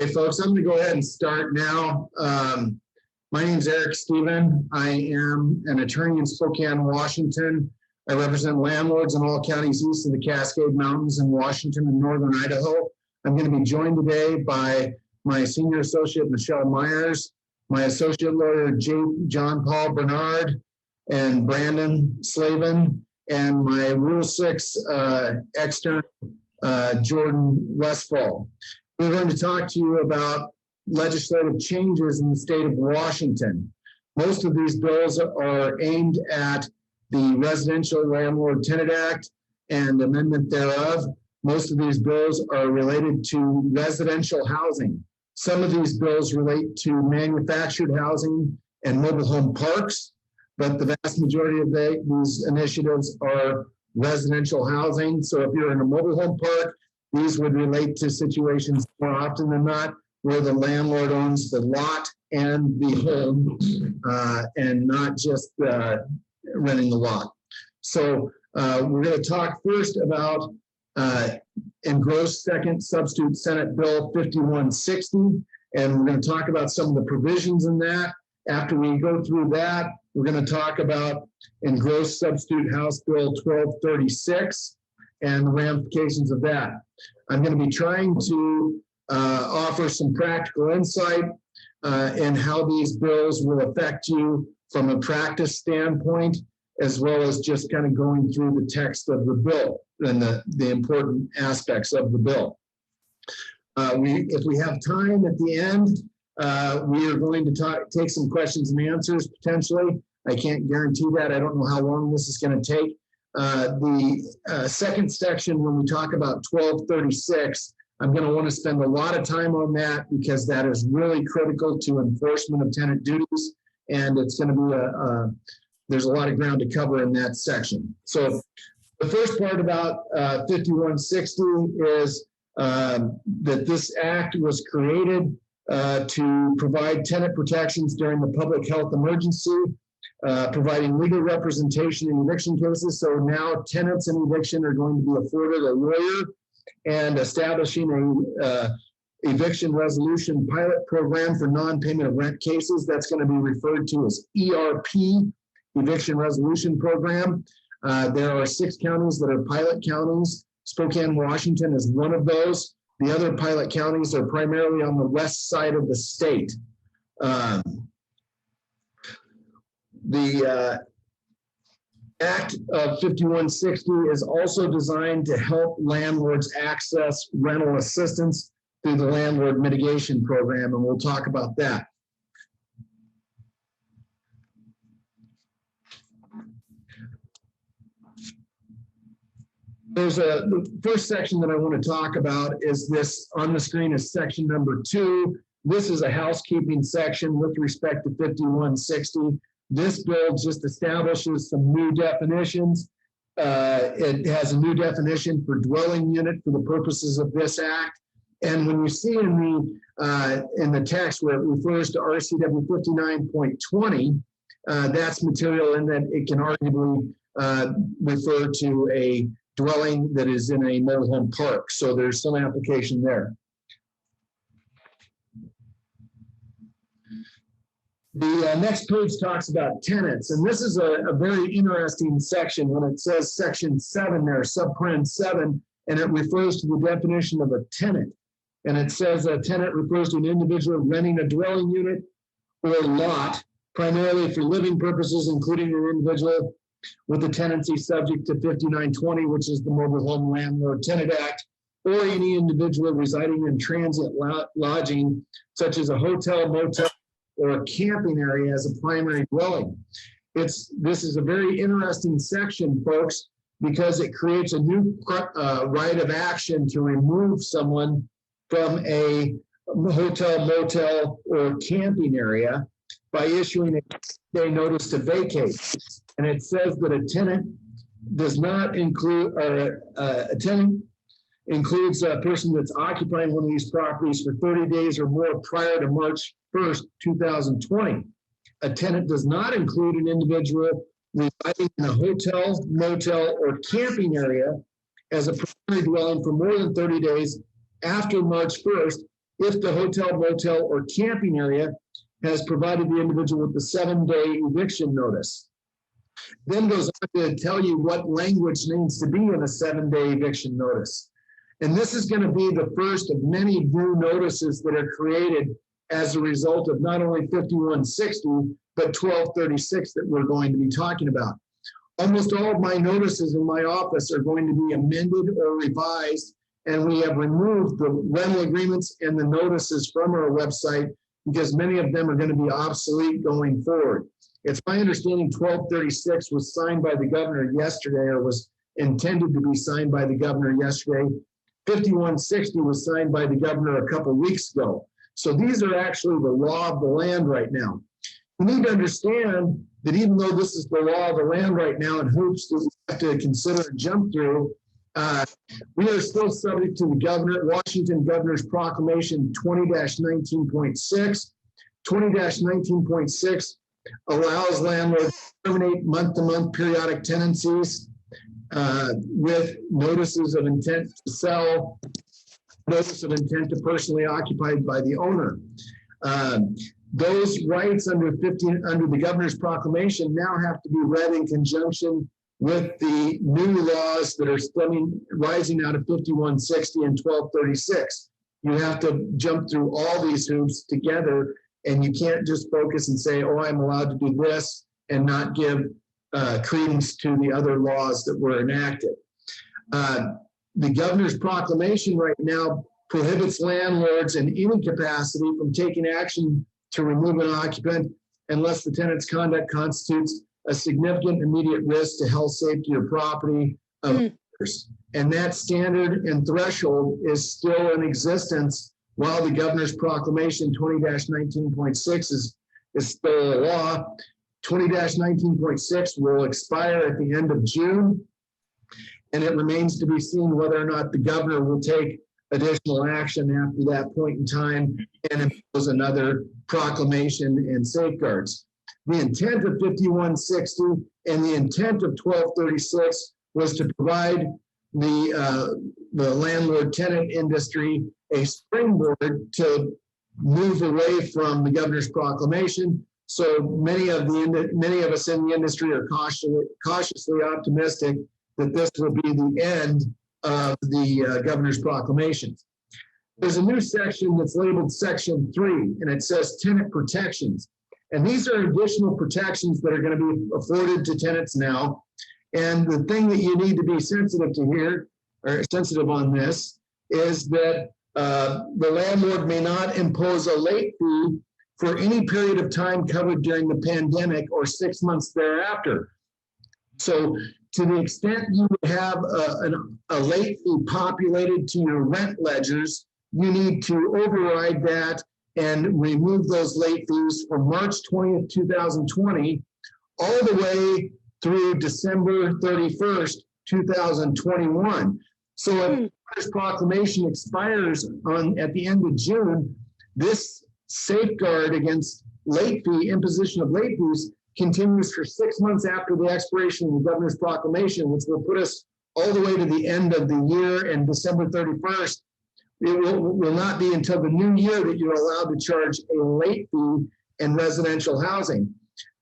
Hey folks, I'm going to go ahead and start now. My name is Eric Stephen. I am an attorney in Spokane, Washington. I represent landlords in all counties east of the Cascade Mountains in Washington and northern Idaho. I'm going to be joined today by my senior associate, Michelle Myers, my associate lawyer, John Paul Bernard, and Brandon Slavin, and my Rule 6 extern, Jordan Westfall. We're going to talk to you about legislative changes in the state of Washington. Most of these bills are aimed at the Residential Landlord Tenant Act and amendment thereof. Most of these bills are related to residential housing. Some of these bills relate to manufactured housing and mobile home parks, but the vast majority of these initiatives are residential housing. So if you're in a mobile home park, these would relate to situations more often than not where the landlord owns the lot and the home and not just renting the lot. So we're going to talk first about engrossed second substitute Senate Bill 5160, and we're going to talk about some of the provisions in that. After we go through that, we're going to talk about engrossed substitute House Bill 1236 and the ramifications of that. I'm going to be trying to offer some practical insight in how these bills will affect you from a practice standpoint, as well as just kind of going through the text of the bill and the important aspects of the bill. If we have time at the end, we are going to take some questions and answers potentially. I can't guarantee that. I don't know how long this is going to take. The second section, when we talk about 1236, I'm going to want to spend a lot of time on that because that is really critical to enforcement of tenant duties, and it's going to be there's a lot of ground to cover in that section. So the first part about 5160 is that this act was created to provide tenant protections during the public health emergency, providing legal representation in eviction cases. So now tenants in eviction are going to be afforded a lawyer, and establishing a eviction resolution pilot program for non-payment of rent cases. That's going to be referred to as ERP, Eviction Resolution Program. There are 6 counties that are pilot counties. Spokane, Washington is one of those. The other pilot counties are primarily on the west side of the state. The Act of 5160 is also designed to help landlords access rental assistance through the Landlord Mitigation Program, and we'll talk about that. The first section that I want to talk about is this on the screen is section number 2. This is a housekeeping section with respect to 5160. This bill just establishes some new definitions. It has a new definition for dwelling unit for the purposes of this act. And when you see in the text where it refers to RCW 59.20, that's material in that it can arguably refer to a dwelling that is in a mobile home park. So there's some application there. The next page talks about tenants, and this is a very interesting section when it says section 7 there, subparen 7, and it refers to the definition of a tenant. And it says a tenant refers to an individual renting a dwelling unit or lot, primarily for living purposes, including an individual with a tenancy subject to 5920, which is the Mobile Home Landlord Tenant Act, or any individual residing in transient lodging, such as a hotel, motel, or a camping area as a primary dwelling. This is a very interesting section, folks, because it creates a new right of action to remove someone from a hotel, motel, or camping area by issuing a 6-day notice to vacate. And it says that a tenant does not include, or a tenant includes a person that's occupying one of these properties for 30 days or more prior to March 1st, 2020. A tenant does not include an individual residing in a hotel, motel, or camping area as a primary dwelling for more than 30 days after March 1st if the hotel, motel, or camping area has provided the individual with the 7-day eviction notice. Then goes on to tell you what language needs to be in a 7-day eviction notice. And this is going to be the first of many new notices that are created as a result of not only 5160, but 1236 that we're going to be talking about. Almost all of my notices in my office are going to be amended or revised, and we have removed the rental agreements and the notices from our website because many of them are going to be obsolete going forward. It's my understanding 1236 was signed by the governor yesterday, or was intended to be signed by the governor yesterday. 5160 was signed by the governor a couple weeks ago. So these are actually the law of the land right now. You need to understand that even though this is the law of the land right now and hoops that we have to consider and jump through, we are still subject to the Washington Governor's Proclamation 20-19.6. 20-19.6 allows landlords to terminate month-to-month periodic tenancies with notices of intent to sell, notice of intent to personally occupied by the owner. Those rights under the governor's proclamation now have to be read in conjunction with the new laws that are rising out of 5160 and 1236. You have to jump through all these hoops together, and you can't just focus and say, oh, I'm allowed to do this and not give credence to the other laws that were enacted. The governor's proclamation right now prohibits landlords in any capacity from taking action to remove an occupant unless the tenant's conduct constitutes a significant immediate risk to health, safety, or property of others. And that standard and threshold is still in existence while the governor's proclamation 20-19.6 is still a law. 20-19.6 will expire at the end of June, and it remains to be seen whether or not the governor will take additional action after that point in time and impose another proclamation and safeguards. The intent of 5160 and the intent of 1236 was to provide the landlord-tenant industry a springboard to move away from the governor's proclamation. So many of us in the industry are cautiously optimistic that this will be the end of the governor's proclamations. There's a new section that's labeled Section 3, and it says tenant protections. And these are additional protections that are going to be afforded to tenants now. And the thing that you need to be sensitive to here, or sensitive on this, is that the landlord may not impose a late fee for any period of time covered during the pandemic or 6 months thereafter. So to the extent you have a late fee populated to your rent ledgers, you need to override that and remove those late fees from March 20th, 2020, all the way through December 31st, 2021. So if this proclamation expires at the end of June, this safeguard against late fee, imposition of late fees, continues for 6 months after the expiration of the governor's proclamation, which will put us all the way to the end of the year and December 31st. It will not be until the new year that you're allowed to charge a late fee in residential housing.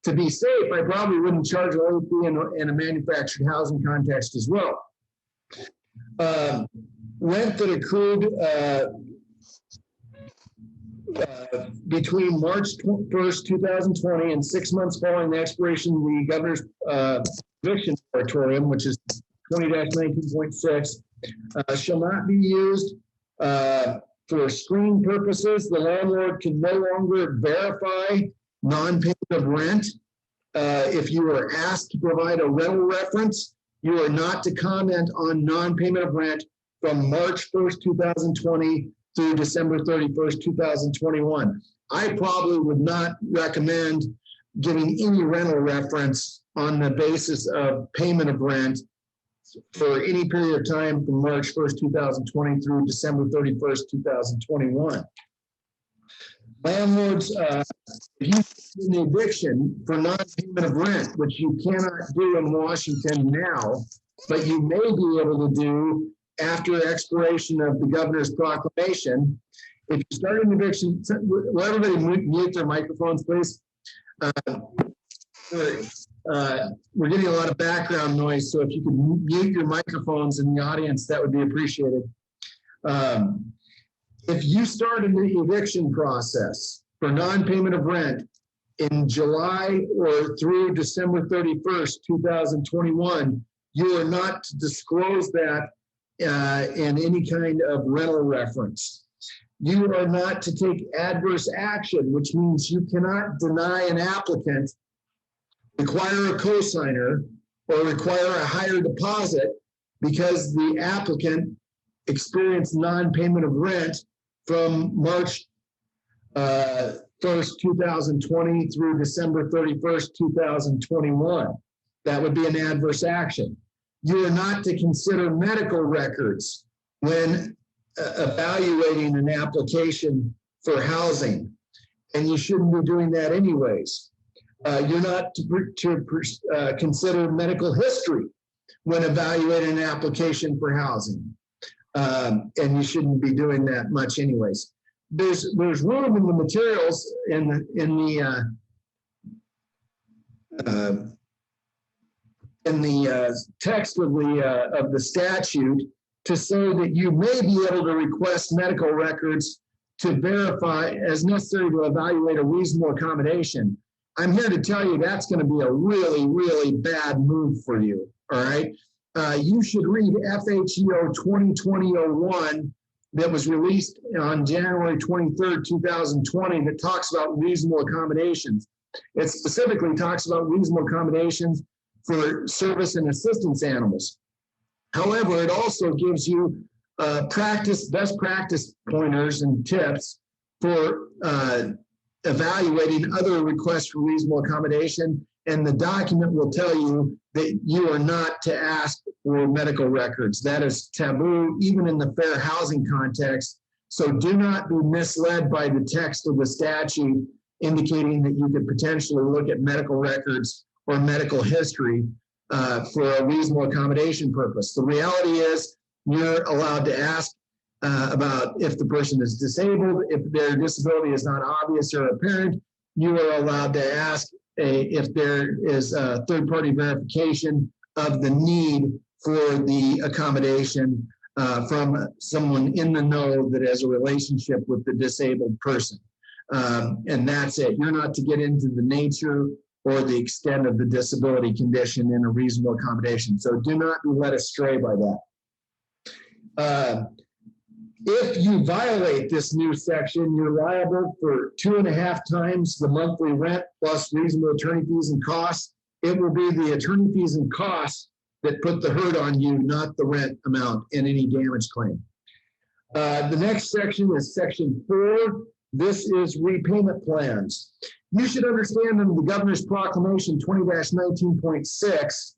To be safe, I probably wouldn't charge a late fee in a manufactured housing context as well. Rent that accrued between March 1st, 2020 and 6 months following the expiration of the governor's eviction moratorium, which is 20-19.6, shall not be used for screening purposes. The landlord can no longer verify non-payment of rent. If you are asked to provide a rental reference, you are not to comment on non-payment of rent from March 1st, 2020 through December 31st, 2021. I probably would not recommend giving any rental reference on the basis of payment of rent for any period of time from March 1st, 2020 through December 31st, 2021. Landlords, if you do an eviction for non-payment of rent, which you cannot do in Washington now, but you may be able to do after expiration of the governor's proclamation, If you start an eviction, will everybody mute their microphones, please? We're getting a lot of background noise, so if you could mute your microphones in the audience, that would be appreciated. If you start an eviction process for non-payment of rent in July or through December 31st, 2021, you are not to disclose that in any kind of rental reference. You are not to take adverse action, which means you cannot deny an applicant, require a cosigner, or require a higher deposit because the applicant experienced non-payment of rent from March 1st, 2020 through December 31st, 2021. That would be an adverse action. You are not to consider medical records when evaluating an application for housing, and you shouldn't be doing that anyways. You're not to consider medical history when evaluating an application for housing, and you shouldn't be doing that much anyways. There's room in the materials in the text of the statute to say that you may be able to request medical records to verify as necessary to evaluate a reasonable accommodation. I'm here to tell you that's going to be a really, really bad move for you, all right? You should read FHEO 2020-01 that was released on January 23rd, 2020 that talks about reasonable accommodations. It specifically talks about reasonable accommodations for service and assistance animals. However, it also gives you best practice pointers and tips for evaluating other requests for reasonable accommodation, and the document will tell you that you are not to ask for medical records. That is taboo, even in the fair housing context. So do not be misled by the text of the statute indicating that you could potentially look at medical records or medical history for a reasonable accommodation purpose. The reality is you're allowed to ask about if the person is disabled, if their disability is not obvious or apparent. You are allowed to ask if there is a third-party verification of the need for the accommodation from someone in the know that has a relationship with the disabled person. And that's it. You're not to get into the nature or the extent of the disability condition in a reasonable accommodation. So do not be led astray by that. If you violate this new section, you're liable for 2.5 times the monthly rent plus reasonable attorney fees and costs. It will be the attorney fees and costs that put the hurt on you, not the rent amount in any damage claim. The next section is section 4. This is repayment plans. You should understand under the Governor's Proclamation 20-19.6,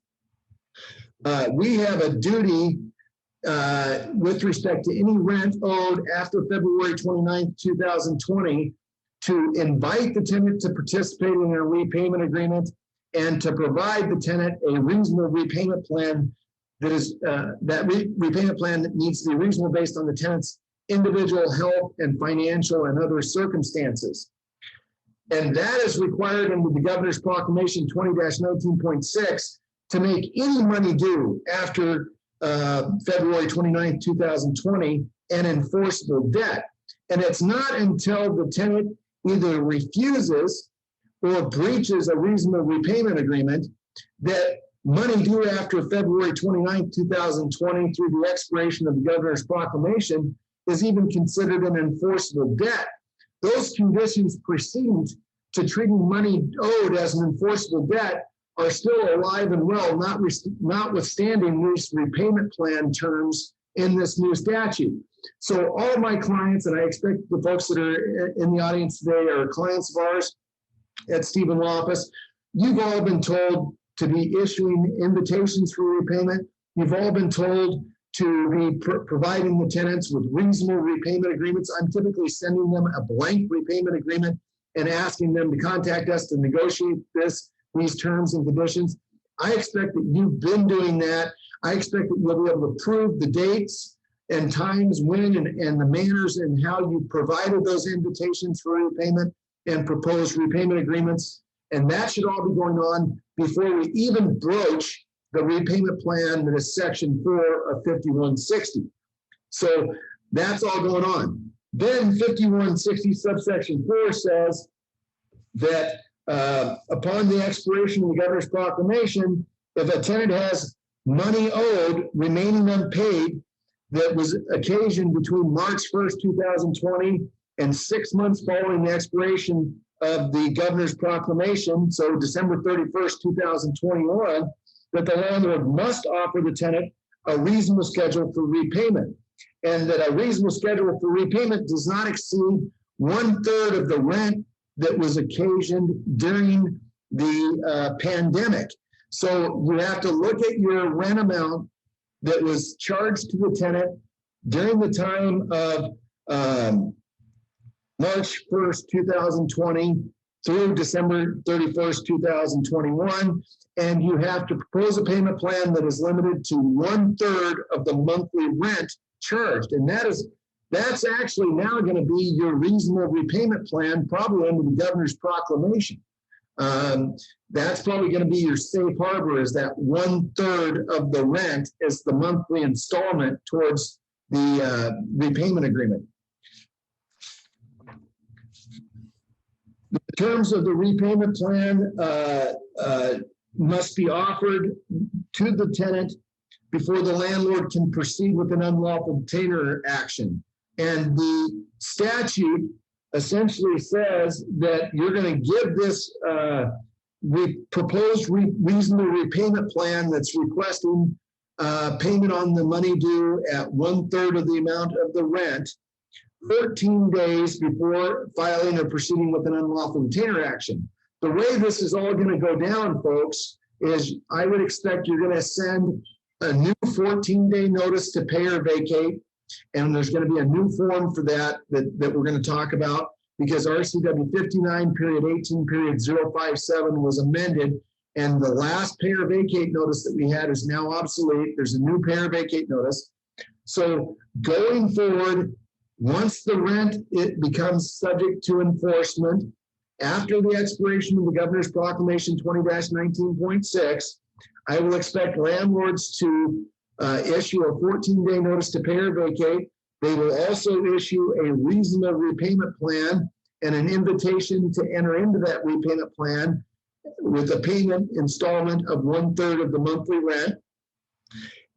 we have a duty with respect to any rent owed after February 29th, 2020 to invite the tenant to participate in a repayment agreement and to provide the tenant a reasonable repayment plan that is repayment plan that needs to be reasonable based on the tenant's individual health and financial and other circumstances. And that is required under the Governor's Proclamation 20-19.6 to make any money due after February 29th, 2020 an enforceable debt. And it's not until the tenant either refuses or breaches a reasonable repayment agreement that money due after February 29th, 2020 through the expiration of the Governor's Proclamation is even considered an enforceable debt. Those conditions precedent to treating money owed as an enforceable debt are still alive and well, notwithstanding these repayment plan terms in this new statute. So all of my clients, and I expect the folks that are in the audience today are clients of ours at Stephen Loftus, you've all been told to be issuing invitations for repayment. You've all been told to be providing the tenants with reasonable repayment agreements. I'm typically sending them a blank repayment agreement and asking them to contact us to negotiate these terms and conditions. I expect that you've been doing that. I expect that you'll be able to prove the dates and times when and the manners and how you provided those invitations for repayment and proposed repayment agreements. And that should all be going on before we even broach the repayment plan that is section 4 of 5160. So that's all going on. Then 5160 subsection 4 says that upon the expiration of the governor's proclamation, if a tenant has money owed remaining unpaid that was occasioned between March 1st, 2020 and 6 months following the expiration of the governor's proclamation, so December 31st, 2021, that the landlord must offer the tenant a reasonable schedule for repayment, and that a reasonable schedule for repayment does not exceed 1/3 of the rent that was occasioned during the pandemic. So you have to look at your rent amount that was charged to the tenant during the time of March 1st, 2020 through December 31st, 2021. And you have to propose a payment plan that is limited to 1/3 of the monthly rent charged. And that's actually now going to be your reasonable repayment plan, probably under the governor's proclamation. That's probably going to be your safe harbor, is that 1/3 of the rent is the monthly installment towards the repayment agreement. The terms of the repayment plan must be offered to the tenant before the landlord can proceed with an unlawful detainer action. And the statute essentially says that you're going to give this proposed reasonable repayment plan that's requesting payment on the money due at 1/3 of the amount of the rent 14 days before filing or proceeding with an unlawful detainer action. The way this is all going to go down, folks, is I would expect you're going to send a new 14-day notice to pay or vacate, and there's going to be a new form for that we're going to talk about, because RCW 59.18.057 was amended, and the last pay or vacate notice that we had is now obsolete. There's a new pay or vacate notice. So going forward, once the rent becomes subject to enforcement after the expiration of the governor's proclamation 20-19.6, I will expect landlords to issue a 14-day notice to pay or vacate. They will also issue a reasonable repayment plan and an invitation to enter into that repayment plan with a payment installment of 1/3 of the monthly rent.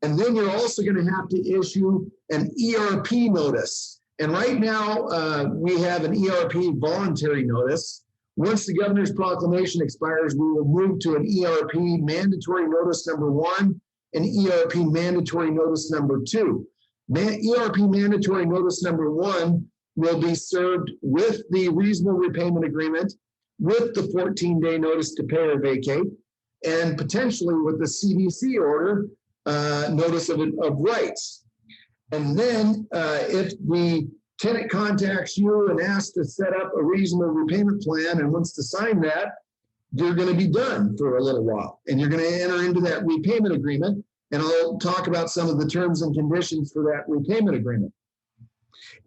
And then you're also going to have to issue an ERP notice. And right now, we have an ERP voluntary notice. Once the governor's proclamation expires, we will move to an ERP mandatory notice number 1 and ERP mandatory notice number 2. ERP mandatory notice number 1 will be served with the reasonable repayment agreement, with the 14-day notice to pay or vacate, and potentially with the CDC order, notice of rights. And then if the tenant contacts you and asks to set up a reasonable repayment plan and wants to sign that, you're going to be done for a little while. And you're going to enter into that repayment agreement. And I'll talk about some of the terms and conditions for that repayment agreement.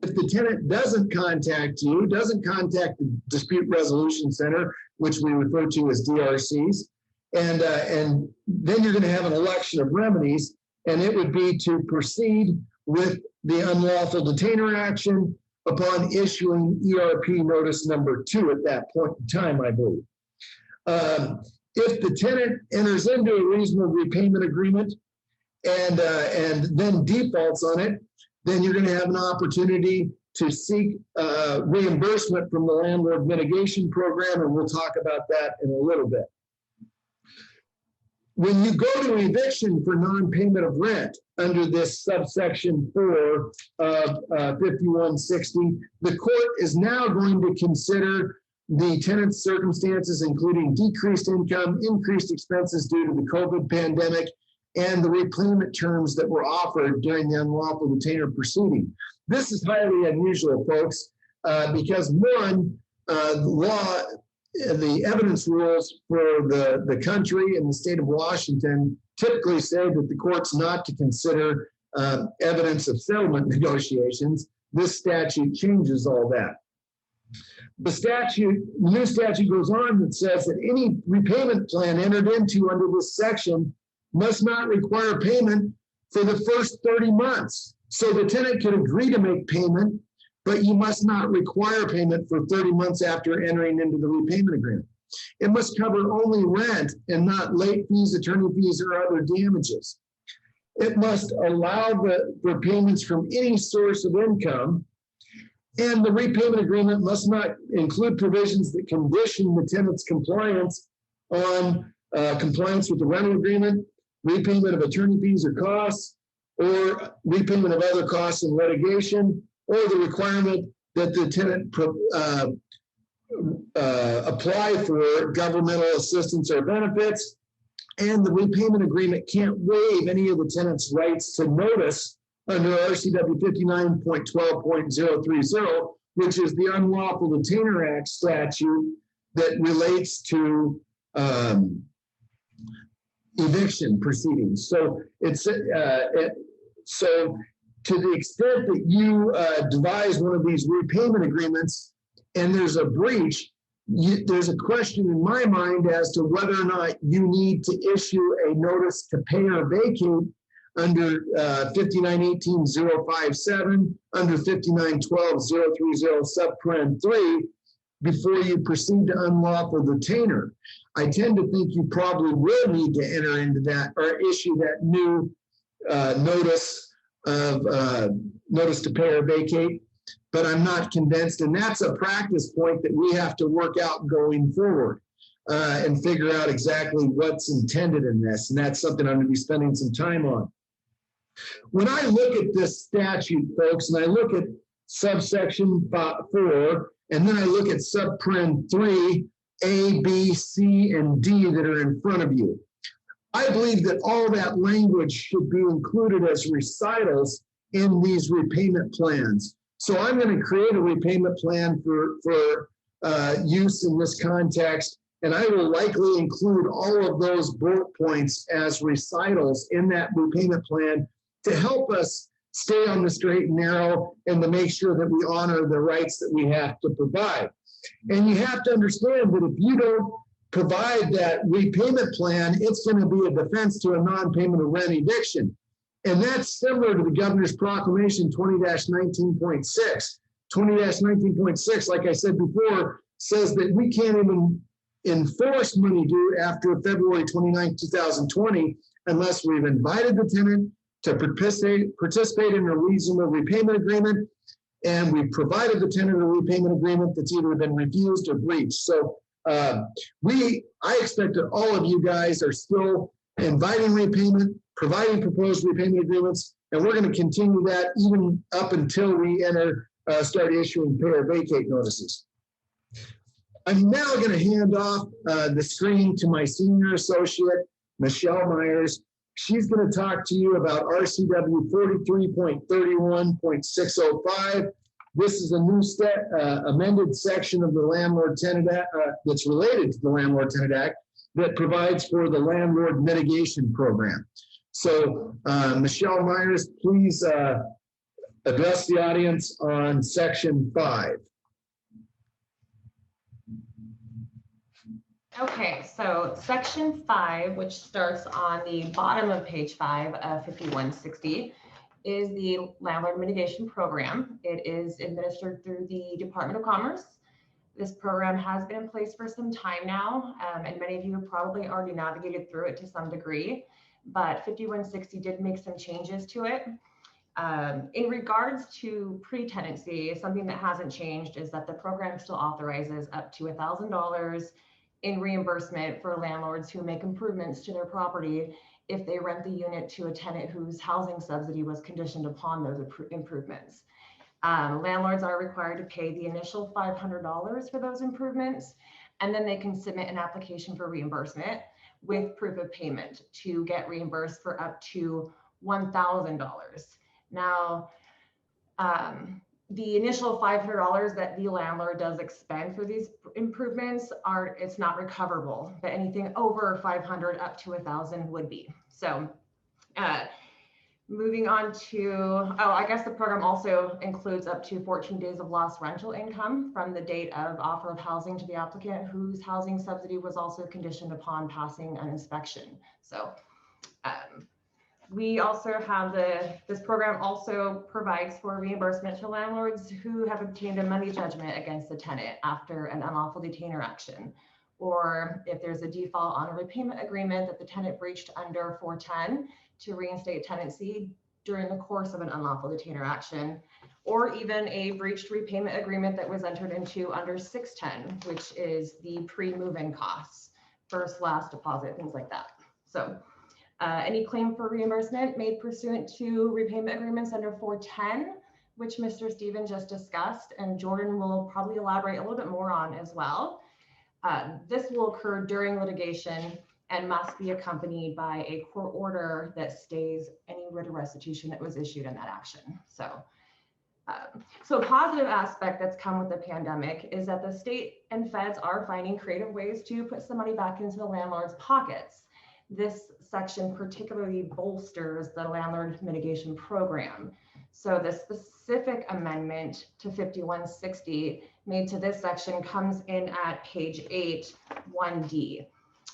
If the tenant doesn't contact you, doesn't contact the Dispute Resolution Center, which we refer to as DRCs, and then you're going to have an election of remedies, and it would be to proceed with the unlawful detainer action upon issuing ERP notice number 2 at that point in time, I believe. If the tenant enters into a reasonable repayment agreement and then defaults on it, then you're going to have an opportunity to seek reimbursement from the landlord mitigation program, and we'll talk about that in a little bit. When you go to eviction for non-payment of rent under this subsection 4 of 5160, the court is now going to consider the tenant's circumstances, including decreased income, increased expenses due to the COVID pandemic, and the repayment terms that were offered during the unlawful detainer proceeding. This is highly unusual, folks, because one, the evidence rules for the country and the state of Washington typically say that the court's not to consider evidence of settlement negotiations. This statute changes all that. The new statute goes on that says that any repayment plan entered into under this section must not require payment for the first 30 months. So the tenant can agree to make payment, but you must not require payment for 30 months after entering into the repayment agreement. It must cover only rent and not late fees, attorney fees, or other damages. It must allow the repayments from any source of income, and the repayment agreement must not include provisions that condition the tenant's compliance on compliance with the rental agreement, repayment of attorney fees or costs, or repayment of other costs in litigation, or the requirement that the tenant apply for governmental assistance or benefits. And the repayment agreement can't waive any of the tenant's rights to notice under RCW 59.12.030, which is the Unlawful Detainer Act statute that relates to eviction proceedings. So so to the extent that you devise one of these repayment agreements and there's a breach, there's a question in my mind as to whether or not you need to issue a notice to pay or vacate under 5918.057, under 5912.030 subparen 3 before you proceed to unlawful detainer. I tend to think you probably will need to enter into that or issue that new notice to pay or vacate, but I'm not convinced. And that's a practice point that we have to work out going forward and figure out exactly what's intended in this. And that's something I'm going to be spending some time on. When I look at this statute, folks, and I look at subsection 4, and then I look at subparen 3, A, B, C, and D that are in front of you, I believe that all that language should be included as recitals in these repayment plans. So I'm going to create a repayment plan for use in this context, and I will likely include all of those bullet points as recitals in that repayment plan to help us stay on the straight and narrow and to make sure that we honor the rights that we have to provide. And you have to understand that if you don't provide that repayment plan, it's going to be a defense to a non-payment of rent eviction. And that's similar to the Governor's Proclamation 20-19.6. 20-19.6, like I said before, says that we can't even enforce money due after February 29, 2020, unless we've invited the tenant to participate in a reasonable repayment agreement, and we've provided the tenant a repayment agreement that's either been refused or breached. So I expect that all of you guys are still inviting repayment, providing proposed repayment agreements, and we're going to continue that even up until we start issuing pay or vacate notices. I'm now going to hand off the screen to my senior associate, Michelle Myers. She's going to talk to you about RCW 43.31.605. This is a new amended section of the Landlord-Tenant Act that's related to the Landlord-Tenant Act that provides for the landlord mitigation program. So Michelle Myers, please address the audience on section 5. Okay, so section 5, which starts on the bottom of page 5 of 5160, is the Landlord Mitigation Program. It is administered through the Department of Commerce. This program has been in place for some time now, and many of you have probably already navigated through it to some degree, but 5160 did make some changes to it. In regards to pre-tenancy, something that hasn't changed is that the program still authorizes up to $1,000 in reimbursement for landlords who make improvements to their property if they rent the unit to a tenant whose housing subsidy was conditioned upon those improvements. Landlords are required to pay the initial $500 for those improvements, and then they can submit an application for reimbursement with proof of payment to get reimbursed for up to $1,000. Now, the initial $500 that the landlord does expend for these improvements it's not recoverable, but anything over $500 up to $1,000 would be. So Moving on to, oh, I guess the program also includes up to 14 days of lost rental income from the date of offer of housing to the applicant whose housing subsidy was also conditioned upon passing an inspection. So we also have this program also provides for reimbursement to landlords who have obtained a money judgment against the tenant after an unlawful detainer action, or if there's a default on a repayment agreement that the tenant breached under 410 to reinstate tenancy during the course of an unlawful detainer action, or even a breached repayment agreement that was entered into under 610, which is the pre-move-in costs, first, last deposit, things like that. So any claim for reimbursement made pursuant to repayment agreements under 410, which Mr. Steven just discussed, and Jordan will probably elaborate a little bit more on as well. This will occur during litigation and must be accompanied by a court order that stays any writ of restitution that was issued in that action. So a positive aspect that's come with the pandemic is that the state and feds are finding creative ways to put some money back into the landlord's pockets. This section particularly bolsters the landlord mitigation program. So the specific amendment to 5160 made to this section comes in at page 8, 1D.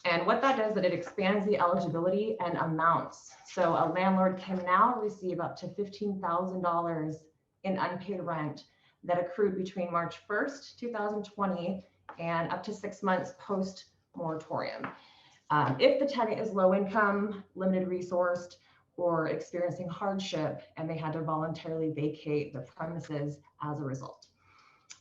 And what that does is that it expands the eligibility and amounts. So a landlord can now receive up to $15,000 in unpaid rent that accrued between March 1st, 2020 and up to 6 months post moratorium. If the tenant is low income, limited resourced, or experiencing hardship, and they had to voluntarily vacate the premises as a result.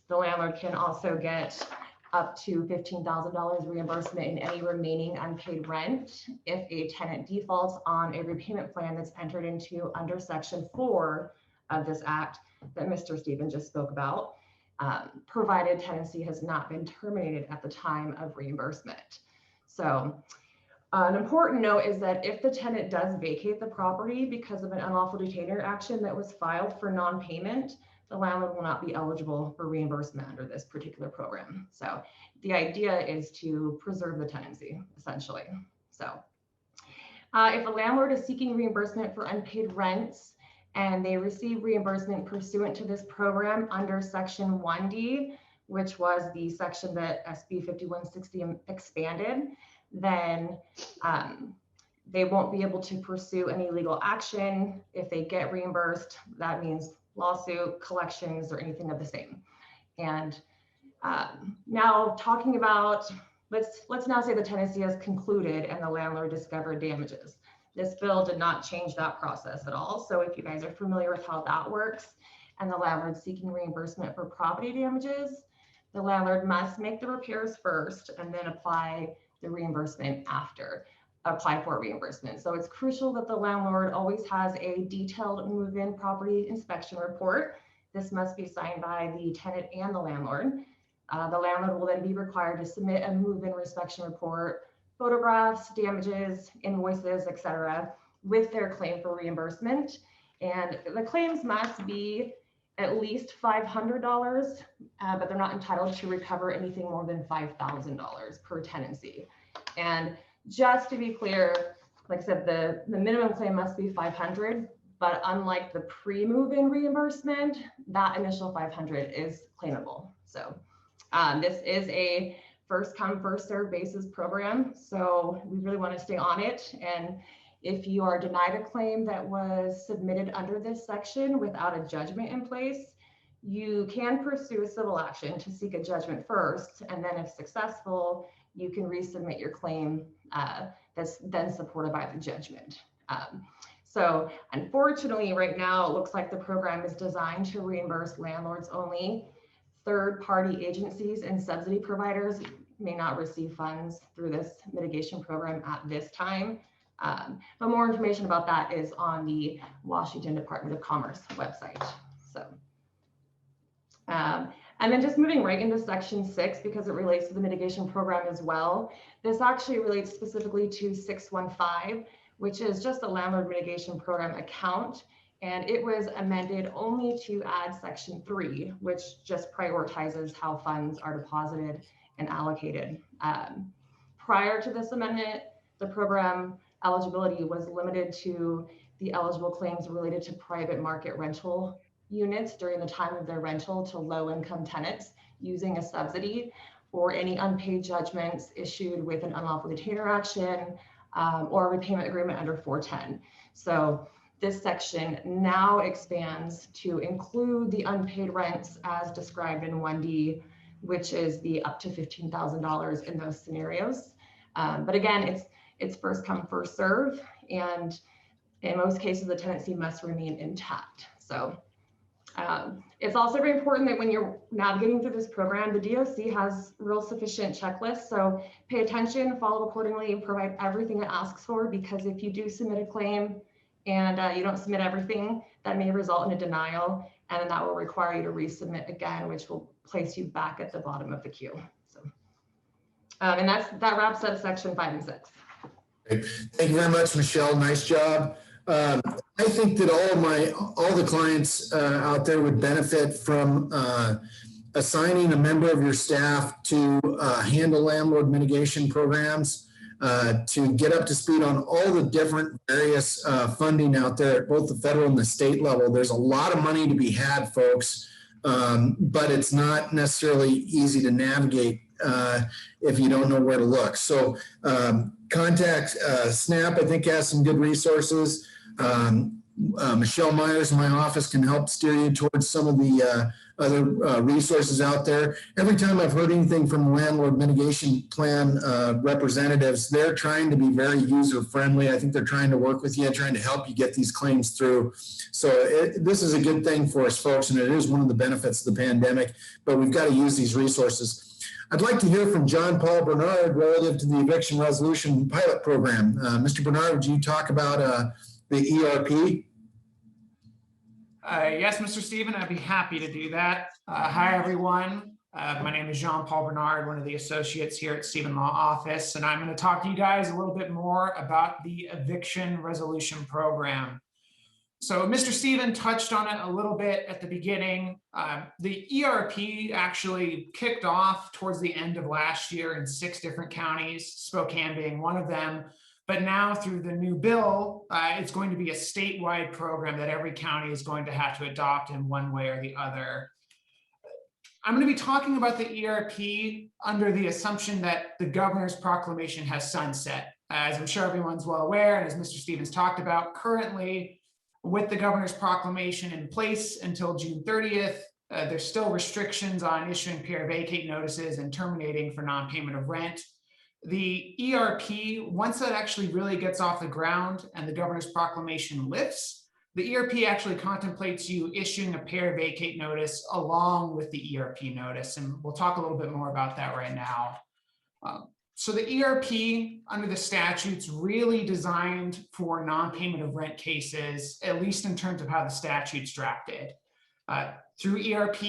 The landlord can also get up to $15,000 reimbursement in any remaining unpaid rent if a tenant defaults on a repayment plan that's entered into under Section 4 of this act that Mr. Steven just spoke about, provided tenancy has not been terminated at the time of reimbursement. So an important note is that if the tenant does vacate the property because of an unlawful detainer action that was filed for non-payment, the landlord will not be eligible for reimbursement under this particular program. So the idea is to preserve the tenancy, essentially. So if a landlord is seeking reimbursement for unpaid rents and they receive reimbursement pursuant to this program under Section 1D, which was the section that SB 5160 expanded, then they won't be able to pursue any legal action. If they get reimbursed, that means lawsuit, collections, or anything of the same. And now talking about, let's now say the tenancy has concluded and the landlord discovered damages. This bill did not change that process at all. So if you guys are familiar with how that works and the landlord seeking reimbursement for property damages, the landlord must make the repairs first and then apply the reimbursement after, apply for reimbursement. So it's crucial that the landlord always has a detailed move-in property inspection report. This must be signed by the tenant and the landlord. The landlord will then be required to submit a move-in inspection report, photographs, damages, invoices, etc., with their claim for reimbursement. And the claims must be at least $500, but they're not entitled to recover anything more than $5,000 per tenancy. And just to be clear, like I said, the minimum claim must be $500, but unlike the pre-move-in reimbursement, that initial $500 is claimable. So this is a first come, first served basis program. So we really want to stay on it. And if you are denied a claim that was submitted under this section without a judgment in place, you can pursue a civil action to seek a judgment first. And then if successful, you can resubmit your claim that's then supported by the judgment. So unfortunately, right now, it looks like the program is designed to reimburse landlords only. Third-party agencies and subsidy providers may not receive funds through this mitigation program at this time. But more information about that is on the Washington Department of Commerce website. So, and then just moving right into Section 6, because it relates to the mitigation program as well. This actually relates specifically to 615, which is just a landlord mitigation program account. And it was amended only to add Section 3, which just prioritizes how funds are deposited and allocated. Prior to this amendment, the program eligibility was limited to the eligible claims related to private market rental units during the time of their rental to low-income tenants using a subsidy, or any unpaid judgments issued with an unlawful detainer action, or a repayment agreement under 410. So this section now expands to include the unpaid rents as described in 1D, which is the up to $15,000 in those scenarios. But again, it's first come, first serve, and in most cases, the tenancy must remain intact. So it's also very important that when you're navigating through this program, the DOC has real sufficient checklists. So pay attention, follow accordingly, and provide everything it asks for, because if you do submit a claim and you don't submit everything, that may result in a denial, and then that will require you to resubmit again, which will place you back at the bottom of the queue. So, and that wraps up section 5 and 6. Great. Thank you very much, Michelle. Nice job. I think that all the clients out there would benefit from assigning a member of your staff to handle landlord mitigation programs, to get up to speed on all the different various funding out there at both the federal and the state level. There's a lot of money to be had, folks, but it's not necessarily easy to navigate if you don't know where to look. So contact SNAP, I think, has some good resources. Michelle Myers in my office can help steer you towards some of the other resources out there. Every time I've heard anything from landlord mitigation plan representatives, they're trying to be very user-friendly. I think they're trying to work with you, trying to help you get these claims through. So this is a good thing for us, folks, and it is one of the benefits of the pandemic, but we've got to use these resources. I'd like to hear from John Paul Bernard relative to the eviction resolution pilot program. Mr. Bernard, would you talk about the ERP? Yes, Mr. Stephen, I'd be happy to do that. Hi, everyone. My name is Jean Paul Bernard, one of the associates here at Stephen Law Office, and I'm going to talk to you guys a little bit more about the eviction resolution program. So Mr. Stephen touched on it a little bit at the beginning. The ERP actually kicked off towards the end of last year in 6 different counties, Spokane being one of them. But now through the new bill, it's going to be a statewide program that every county is going to have to adopt in one way or the other. I'm going to be talking about the ERP under the assumption that the governor's proclamation has sunset. As I'm sure everyone's well aware, and as Mr. Stevens talked about, currently with the governor's proclamation in place until June 30th, there's still restrictions on issuing peer vacate notices and terminating for non-payment of rent. The ERP, once that actually really gets off the ground and the governor's proclamation lifts, the ERP actually contemplates you issuing a pair vacate notice along with the ERP notice. And we'll talk a little bit more about that right now. So the ERP under the statute's really designed for non-payment of rent cases, at least in terms of how the statute's drafted. Through ERP,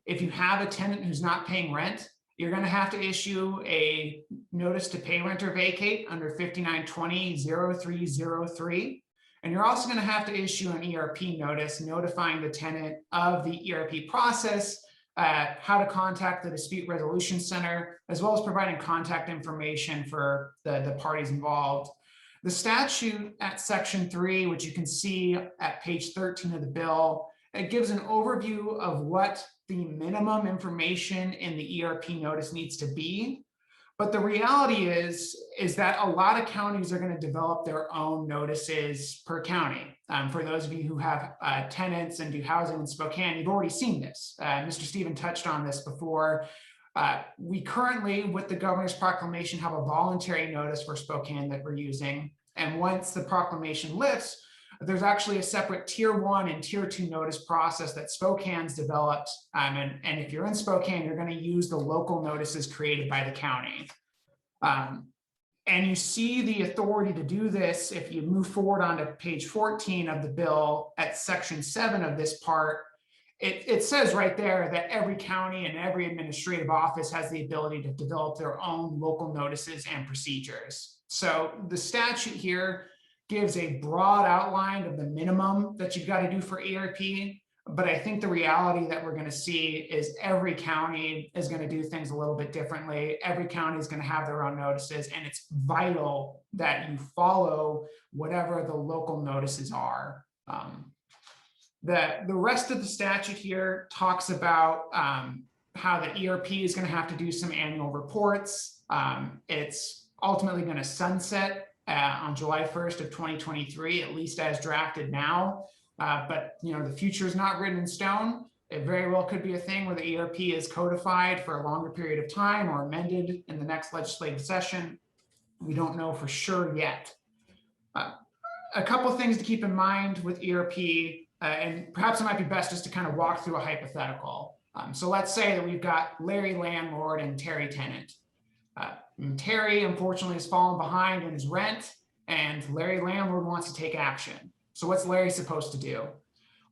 if you have a tenant who's not paying rent, you're going to have to issue a notice to pay rent or vacate under 5920-0303. And you're also going to have to issue an ERP notice notifying the tenant of the ERP process, how to contact the dispute resolution center, as well as providing contact information for the parties involved. The statute at section 3, which you can see at page 13 of the bill, it gives an overview of what the minimum information in the ERP notice needs to be. But the reality is that a lot of counties are going to develop their own notices per county. For those of you who have tenants and do housing in Spokane, you've already seen this. Mr. Stephen touched on this before. We currently, with the governor's proclamation, have a voluntary notice for Spokane that we're using. And once the proclamation lifts, there's actually a separate tier 1 and tier 2 notice process that Spokane's developed. And if you're in Spokane, you're going to use the local notices created by the county. And you see the authority to do this if you move forward onto page 14 of the bill at section 7 of this part. It says right there that every county and every administrative office has the ability to develop their own local notices and procedures. So the statute here gives a broad outline of the minimum that you've got to do for ERP, But I think the reality that we're going to see is every county is going to do things a little bit differently. Every county is going to have their own notices, and it's vital that you follow whatever the local notices are. The rest of the statute here talks about how the ERP is going to have to do some annual reports. It's ultimately going to sunset on July 1st of 2023, at least as drafted now. But the future is not written in stone. It very well could be a thing where the ERP is codified for a longer period of time or amended in the next legislative session. We don't know for sure yet. A couple of things to keep in mind with ERP, and perhaps it might be best just to kind of walk through a hypothetical. So let's say that we've got Larry Landlord and Terry Tenant. And Terry, unfortunately, has fallen behind in his rent, and Larry Landlord wants to take action. So what's Larry supposed to do?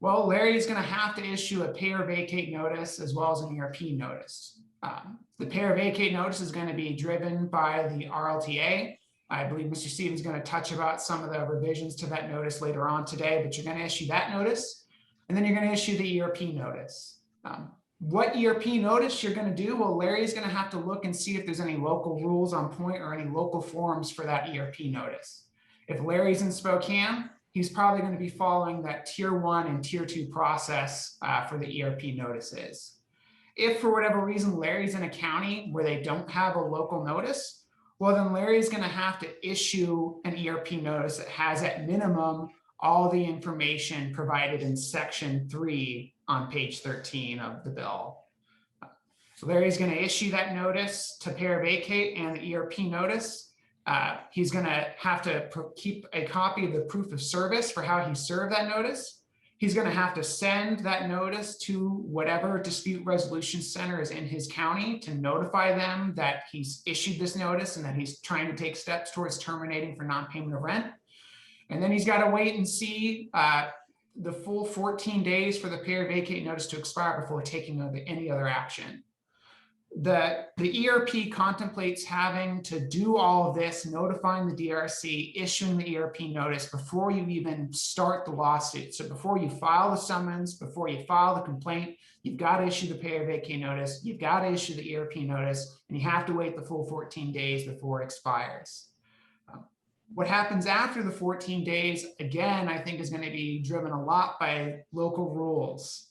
Well, Larry is going to have to issue a pay or vacate notice as well as an ERP notice. The pay or vacate notice is going to be driven by the RLTA. I believe Mr. Stevens is going to touch about some of the revisions to that notice later on today, but you're going to issue that notice, and then you're going to issue the ERP notice. What ERP notice you're going to do? Well, Larry's going to have to look and see if there's any local rules on point or any local forms for that ERP notice. If Larry's in Spokane, he's probably going to be following that tier 1 and tier 2 process for the ERP notices. If for whatever reason Larry's in a county where they don't have a local notice, well, then Larry's going to have to issue an ERP notice that has at minimum all the information provided in section 3 on page 13 of the bill. So Larry's going to issue that notice to pay or vacate and the ERP notice. He's going to have to keep a copy of the proof of service for how he served that notice. He's going to have to send that notice to whatever dispute resolution center is in his county to notify them that he's issued this notice and that he's trying to take steps towards terminating for non-payment of rent. And then he's got to wait and see the full 14 days for the pay or vacate notice to expire before taking any other action. The ERP contemplates having to do all of this, notifying the DRC, issuing the ERP notice before you even start the lawsuit. So before you file the summons, before you file the complaint, you've got to issue the pay or vacate notice, you've got to issue the ERP notice, and you have to wait the full 14 days before it expires. What happens after the 14 days, again, I think is going to be driven a lot by local rules.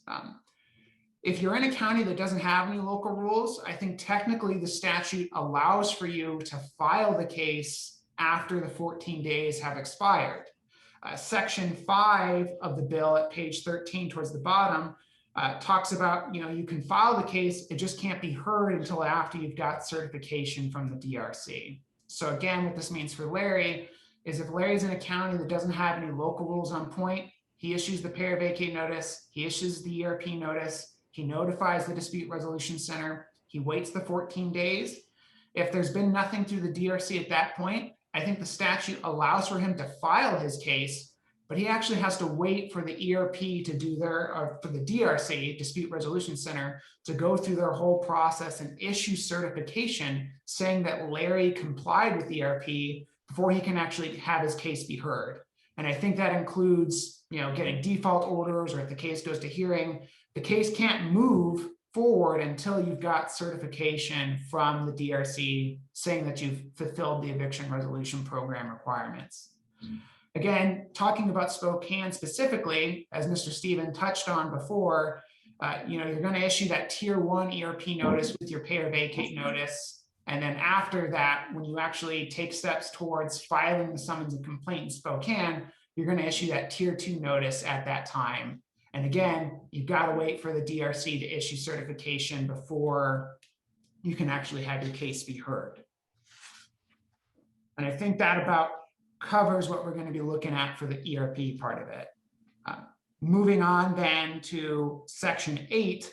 If you're in a county that doesn't have any local rules, I think technically the statute allows for you to file the case after the 14 days have expired. Section 5 of the bill at page 13 towards the bottom talks about, you can file the case, it just can't be heard until after you've got certification from the DRC. So again, what this means for Larry is if Larry's in a county that doesn't have any local rules on point, he issues the pay or vacate notice, he issues the ERP notice, he notifies the dispute resolution center, he waits the 14 days. If there's been nothing through the DRC at that point, I think the statute allows for him to file his case, but he actually has to wait for the ERP to do or for the DRC, dispute resolution center, to go through their whole process and issue certification saying that Larry complied with ERP before he can actually have his case be heard. And I think that includes, getting default orders, or if the case goes to hearing, the case can't move forward until you've got certification from the DRC saying that you've fulfilled the eviction resolution program requirements. Again, talking about Spokane specifically, as Mr. Stephen touched on before, you're going to issue that tier 1 ERP notice with your pay or vacate notice. And then after that, when you actually take steps towards filing the summons and complaint in Spokane, you're going to issue that tier 2 notice at that time. And again, you've got to wait for the DRC to issue certification before you can actually have your case be heard. And I think that about covers what we're going to be looking at for the ERP part of it. Moving on then to section 8,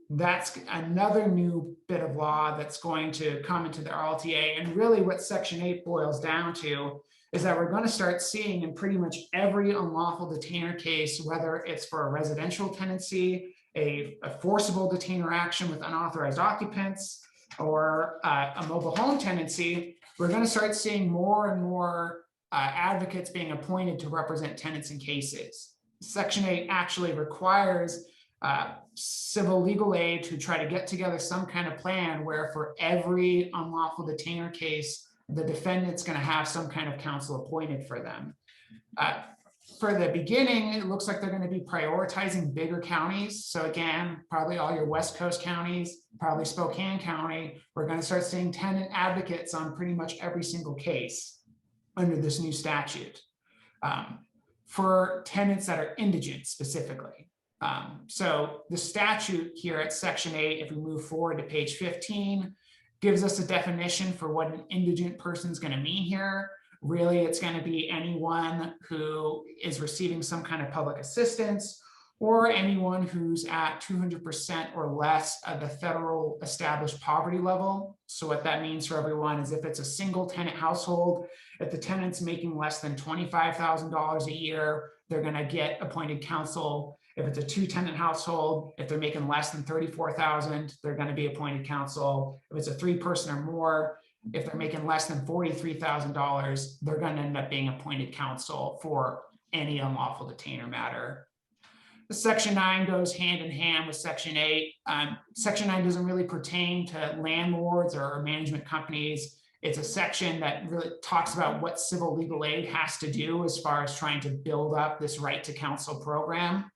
that's another new bit of law that's going to come into the RLTA. And really what section 8 boils down to is that we're going to start seeing in pretty much every unlawful detainer case, whether it's for a residential tenancy, a forcible detainer action with unauthorized occupants, or a mobile home tenancy, we're going to start seeing more and more advocates being appointed to represent tenants in cases. Section 8 actually requires civil legal aid to try to get together some kind of plan where for every unlawful detainer case, the defendant's going to have some kind of counsel appointed for them. For the beginning, it looks like they're going to be prioritizing bigger counties. So again, probably all your West Coast counties, probably Spokane County, we're going to start seeing tenant advocates on pretty much every single case under this new statute. For tenants that are indigent specifically. So the statute here at Section 8, if we move forward to page 15, gives us a definition for what an indigent person is going to mean here. Really, it's going to be anyone who is receiving some kind of public assistance or anyone who's at 200% or less of the federal established poverty level. So what that means for everyone is if it's a single tenant household, if the tenant's making less than $25,000 a year, they're going to get appointed counsel. If it's a two-tenant household, if they're making less than $34,000, they're going to be appointed counsel. If it's a three-person or more, if they're making less than $43,000, they're going to end up being appointed counsel for any unlawful detainer matter. The Section 9 goes hand in hand with Section 8. Section 9 doesn't really pertain to landlords or management companies. It's a section that really talks about what civil legal aid has to do as far as trying to build up this right to counsel program.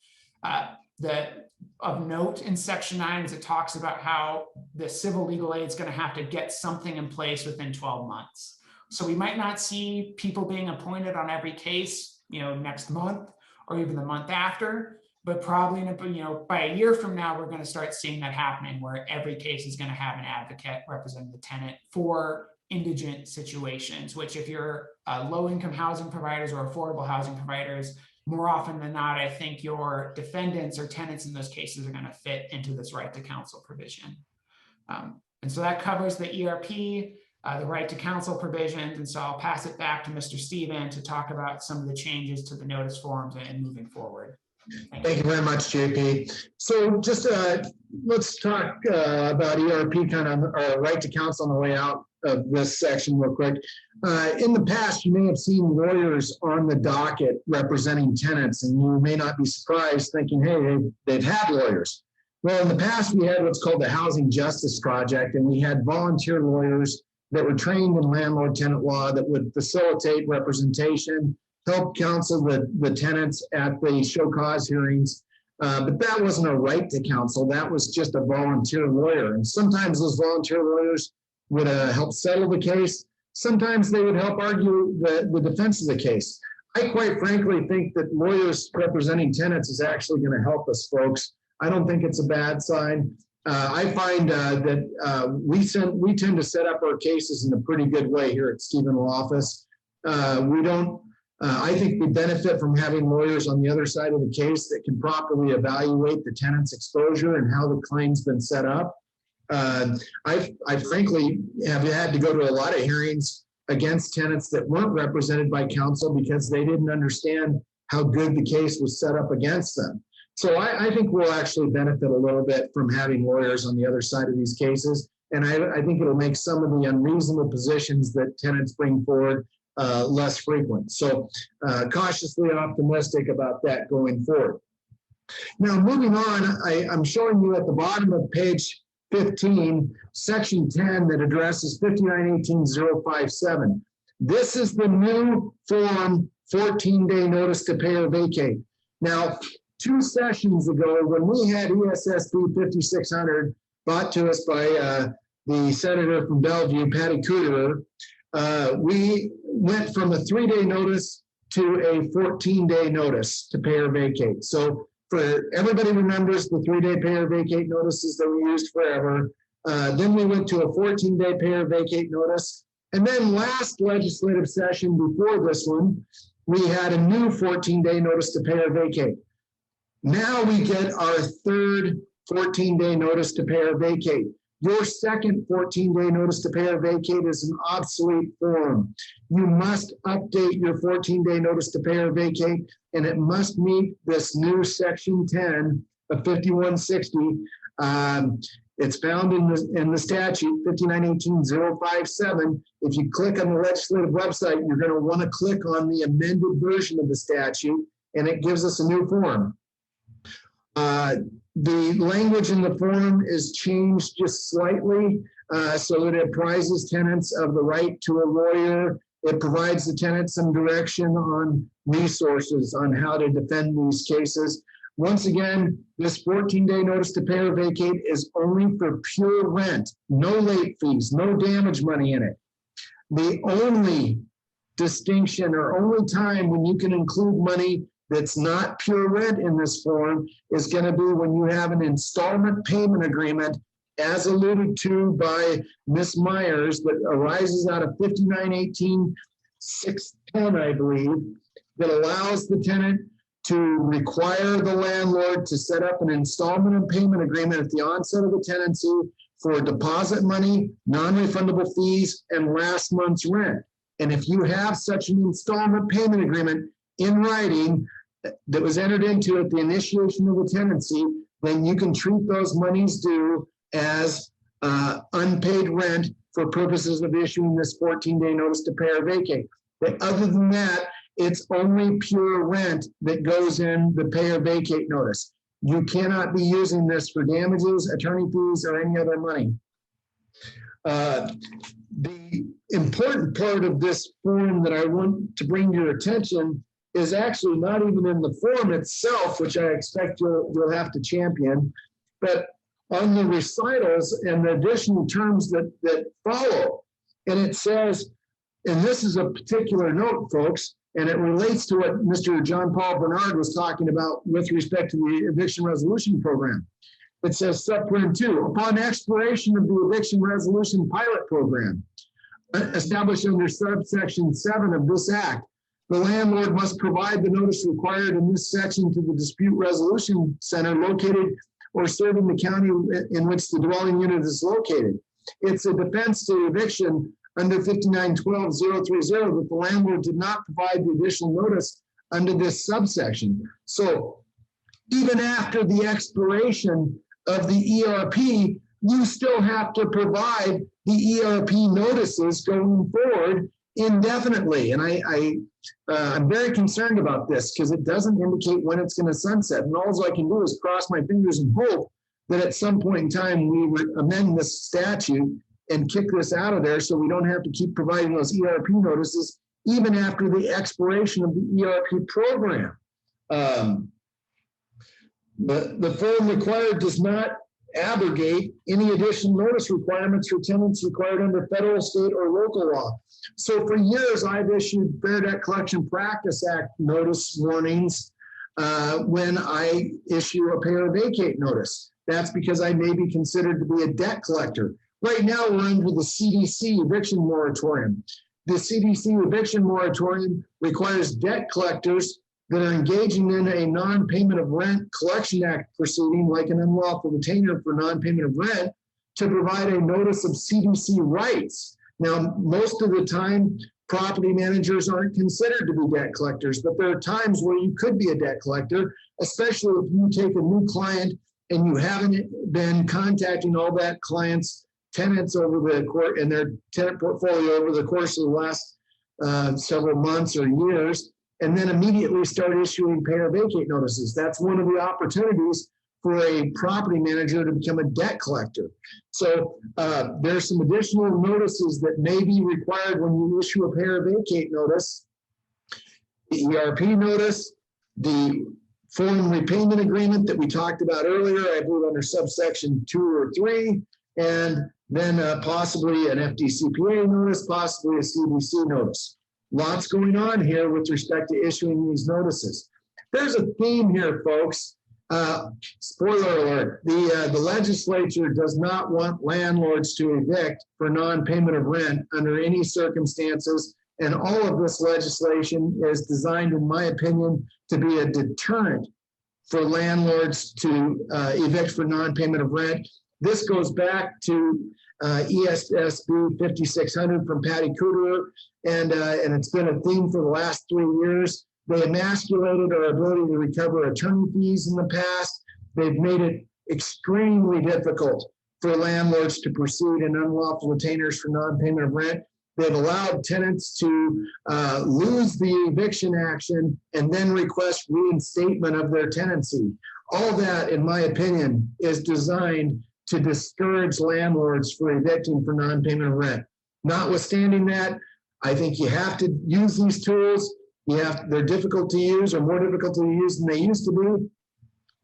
Of note in Section 9 is it talks about how the civil legal aid is going to have to get something in place within 12 months. So we might not see people being appointed on every case, next month or even the month after, but probably by a year from now, we're going to start seeing that happening where every case is going to have an advocate representing the tenant for indigent situations, which if you're low-income housing providers or affordable housing providers, more often than not, I think your defendants or tenants in those cases are going to fit into this right to counsel provision. And so that covers the ERP, the right to counsel provisions. And so I'll pass it back to Mr. Stephen to talk about some of the changes to the notice forms and moving forward. Thank you very much, JP. So just let's talk about ERP, kind of our right to counsel on the way out of this section real quick. In the past, you may have seen lawyers on the docket representing tenants, and you may not be surprised thinking, hey, they've had lawyers. Well, in the past, we had what's called the Housing Justice Project, and we had volunteer lawyers that were trained in landlord tenant law that would facilitate representation, help counsel the tenants at the show cause hearings. But that wasn't a right to counsel. That was just a volunteer lawyer. And sometimes those volunteer lawyers would help settle the case. Sometimes they would help argue the defense of the case. I quite frankly think that lawyers representing tenants is actually going to help us, folks. I don't think it's a bad sign. I find that we tend to set up our cases in a pretty good way here at Stephen Law Office. I think we benefit from having lawyers on the other side of the case that can properly evaluate the tenant's exposure and how the claim's been set up. I frankly have had to go to a lot of hearings against tenants that weren't represented by counsel because they didn't understand how good the case was set up against them. So I think we'll actually benefit a little bit from having lawyers on the other side of these cases. And I think it'll make some of the unreasonable positions that tenants bring forward less frequent. So cautiously optimistic about that going forward. Now, moving on, I'm showing you at the bottom of page 15, section 10 that addresses 5918-057. This is the new form 14-day notice to pay or vacate. Now, 2 sessions ago, when we had ESSB 5600 brought to us by the senator from Bellevue, Patty Cooterer, we went from a 3-day notice to a 14-day notice to pay or vacate. So for everybody remembers the 3-day pay or vacate notices that we used forever. Then we went to a 14-day pay or vacate notice. And then last legislative session before this one, we had a new 14-day notice to pay or vacate. Now we get our third 14-day notice to pay or vacate. Your second 14-day notice to pay or vacate is an obsolete form. You must update your 14-day notice to pay or vacate, and it must meet this new section 10 of 5160. It's found in the statute 5918-057. If you click on the legislative website, you're going to want to click on the amended version of the statute, and it gives us a new form. The language in the form is changed just slightly so that it apprises tenants of the right to a lawyer. It provides the tenant some direction on resources on how to defend these cases. Once again, this 14-day notice to pay or vacate is only for pure rent, no late fees, no damage money in it. The only distinction or only time when you can include money that's not pure rent in this form is going to be when you have an installment payment agreement, as alluded to by Ms. Myers, that arises out of 5918-610, I believe, that allows the tenant to require the landlord to set up an installment and payment agreement at the onset of the tenancy for deposit money, non-refundable fees, and last month's rent. And if you have such an installment payment agreement in writing that was entered into at the initiation of the tenancy, then you can treat those monies due as unpaid rent for purposes of issuing this 14-day notice to pay or vacate. But other than that, it's only pure rent that goes in the pay or vacate notice. You cannot be using this for damages, attorney fees, or any other money. The important part of this form that I want to bring to your attention is actually not even in the form itself, which I expect you'll have to champion, but on the recitals and the additional terms that follow. And it says, and this is a particular note, folks, and it relates to what Mr. John Paul Bernard was talking about with respect to the eviction resolution program. It says, subpart 2, upon expiration of the eviction resolution pilot program, established under subsection 7 of this act, the landlord must provide the notice required in this section to the dispute resolution center located or serving the county in which the dwelling unit is located. It's a defense to eviction under 5912.030 that the landlord did not provide the additional notice under this subsection. So even after the expiration of the ERP, you still have to provide the ERP notices going forward indefinitely. And I'm very concerned about this because it doesn't indicate when it's going to sunset. And all I can do is cross my fingers and hope that at some point in time we would amend this statute and kick this out of there so we don't have to keep providing those ERP notices even after the expiration of the ERP program. The form required does not abrogate any additional notice requirements for tenants required under federal, state, or local law. So for years, I've issued Fair Debt Collection Practice Act notice warnings when I issue a pay or vacate notice. That's because I may be considered to be a debt collector. Right now, we're under the CDC eviction moratorium. The CDC eviction moratorium requires debt collectors that are engaging in a non-payment of rent collection act proceeding, like an unlawful retainer for non-payment of rent, to provide a notice of CDC rights. Now, most of the time, property managers aren't considered to be debt collectors, but there are times where you could be a debt collector, especially if you take a new client and you haven't been contacting all that client's tenants over the course and their tenant portfolio over the course of the last several months or years, and then immediately start issuing pay or vacate notices. That's one of the opportunities for a property manager to become a debt collector. So there's some additional notices that may be required when you issue a pay or vacate notice. The ERP notice, the form repayment agreement that we talked about earlier, I believe under subsection 2 or 3, and then possibly an FDCPA notice, possibly a CDC notice. Lots going on here with respect to issuing these notices. There's a theme here, folks. Spoiler alert, the legislature does not want landlords to evict for non-payment of rent under any circumstances, and all of this legislation is designed, in my opinion, to be a deterrent for landlords to evict for non-payment of rent. This goes back to ESSB 5600 from Patty Cooterer, and it's been a theme for the last 3 years. They emasculated our ability to recover attorney fees in the past. They've made it extremely difficult for landlords to proceed in unlawful retainers for non-payment of rent. They've allowed tenants to lose the eviction action and then request reinstatement of their tenancy. All that, in my opinion, is designed to discourage landlords from evicting for non-payment of rent. Notwithstanding that, I think you have to use these tools. They're difficult to use, or more difficult to use than they used to be,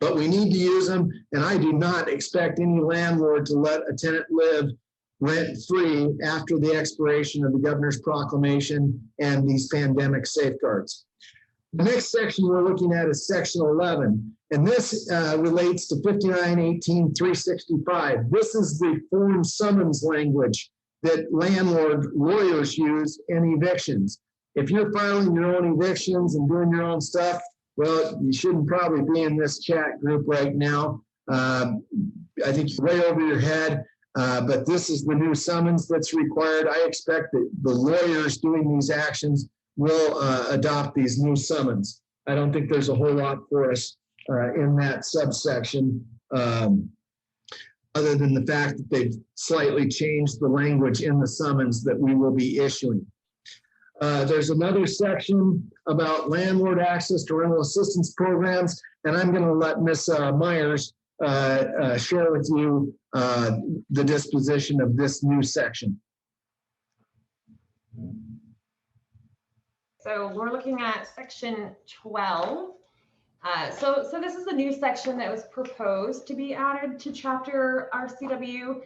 but we need to use them. And I do not expect any landlord to let a tenant live rent-free after the expiration of the governor's proclamation and these pandemic safeguards. The next section we're looking at is section 11, and this relates to 5918-365. This is the form summons language that landlord lawyers use in evictions. If you're filing your own evictions and doing your own stuff, well, you shouldn't probably be in this chat group right now. I think you're way over your head, but this is the new summons that's required. I expect that the lawyers doing these actions will adopt these new summons. I don't think there's a whole lot for us in that subsection, other than the fact that they've slightly changed the language in the summons that we will be issuing. There's another section about landlord access to rental assistance programs, and I'm going to let Ms. Myers share with you the disposition of this new section. So we're looking at section 12. So this is a new section that was proposed to be added to chapter RCW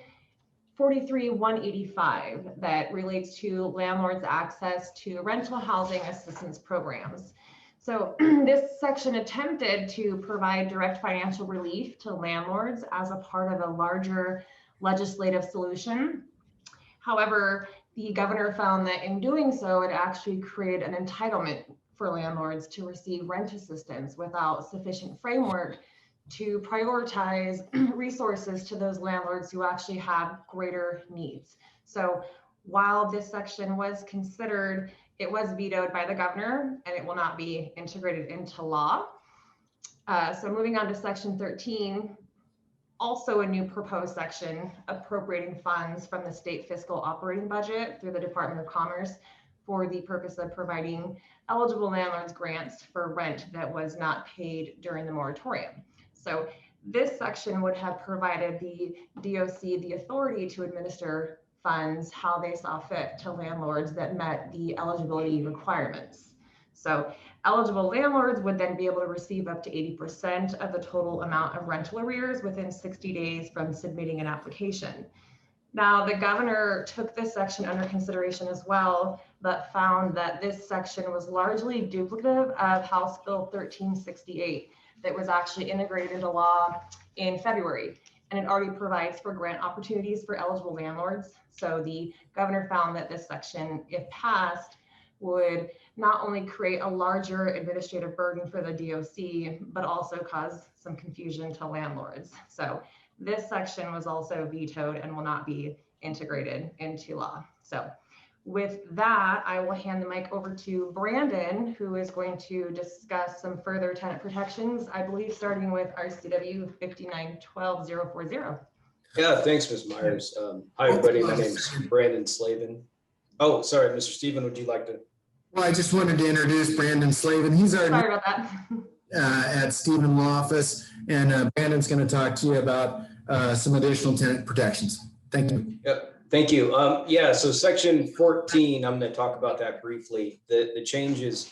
43-185 that relates to landlords' access to rental housing assistance programs. So this section attempted to provide direct financial relief to landlords as a part of a larger legislative solution. However, the governor found that in doing so, it actually created an entitlement for landlords to receive rent assistance without sufficient framework to prioritize resources to those landlords who actually have greater needs. So while this section was considered, it was vetoed by the governor and it will not be integrated into law. So moving on to section 13, also a new proposed section appropriating funds from the state fiscal operating budget through the Department of Commerce for the purpose of providing eligible landlords grants for rent that was not paid during the moratorium. So this section would have provided the DOC the authority to administer funds how they saw fit to landlords that met the eligibility requirements. So eligible landlords would then be able to receive up to 80% of the total amount of rental arrears within 60 days from submitting an application. Now, the governor took this section under consideration as well, but found that this section was largely duplicative of House Bill 1368 that was actually integrated into law in February. And it already provides for grant opportunities for eligible landlords. So the governor found that this section, if passed, would not only create a larger administrative burden for the DOC, but also cause some confusion to landlords. So this section was also vetoed and will not be integrated into law. So with that, I will hand the mic over to Brandon, who is going to discuss some further tenant protections, I believe, starting with RCW 5912-040. Yeah, thanks, Ms. Myers. Hi, everybody. My name is Brandon Slavin. Oh, sorry, Mr. Stephen, would you like to? Well, I just wanted to introduce Brandon Slavin. He's our Sorry about that. at Stephen Law Office, and Brandon's going to talk to you about some additional tenant protections. Thank you. Yep, thank you. Yeah, so section 14, I'm going to talk about that briefly. The change is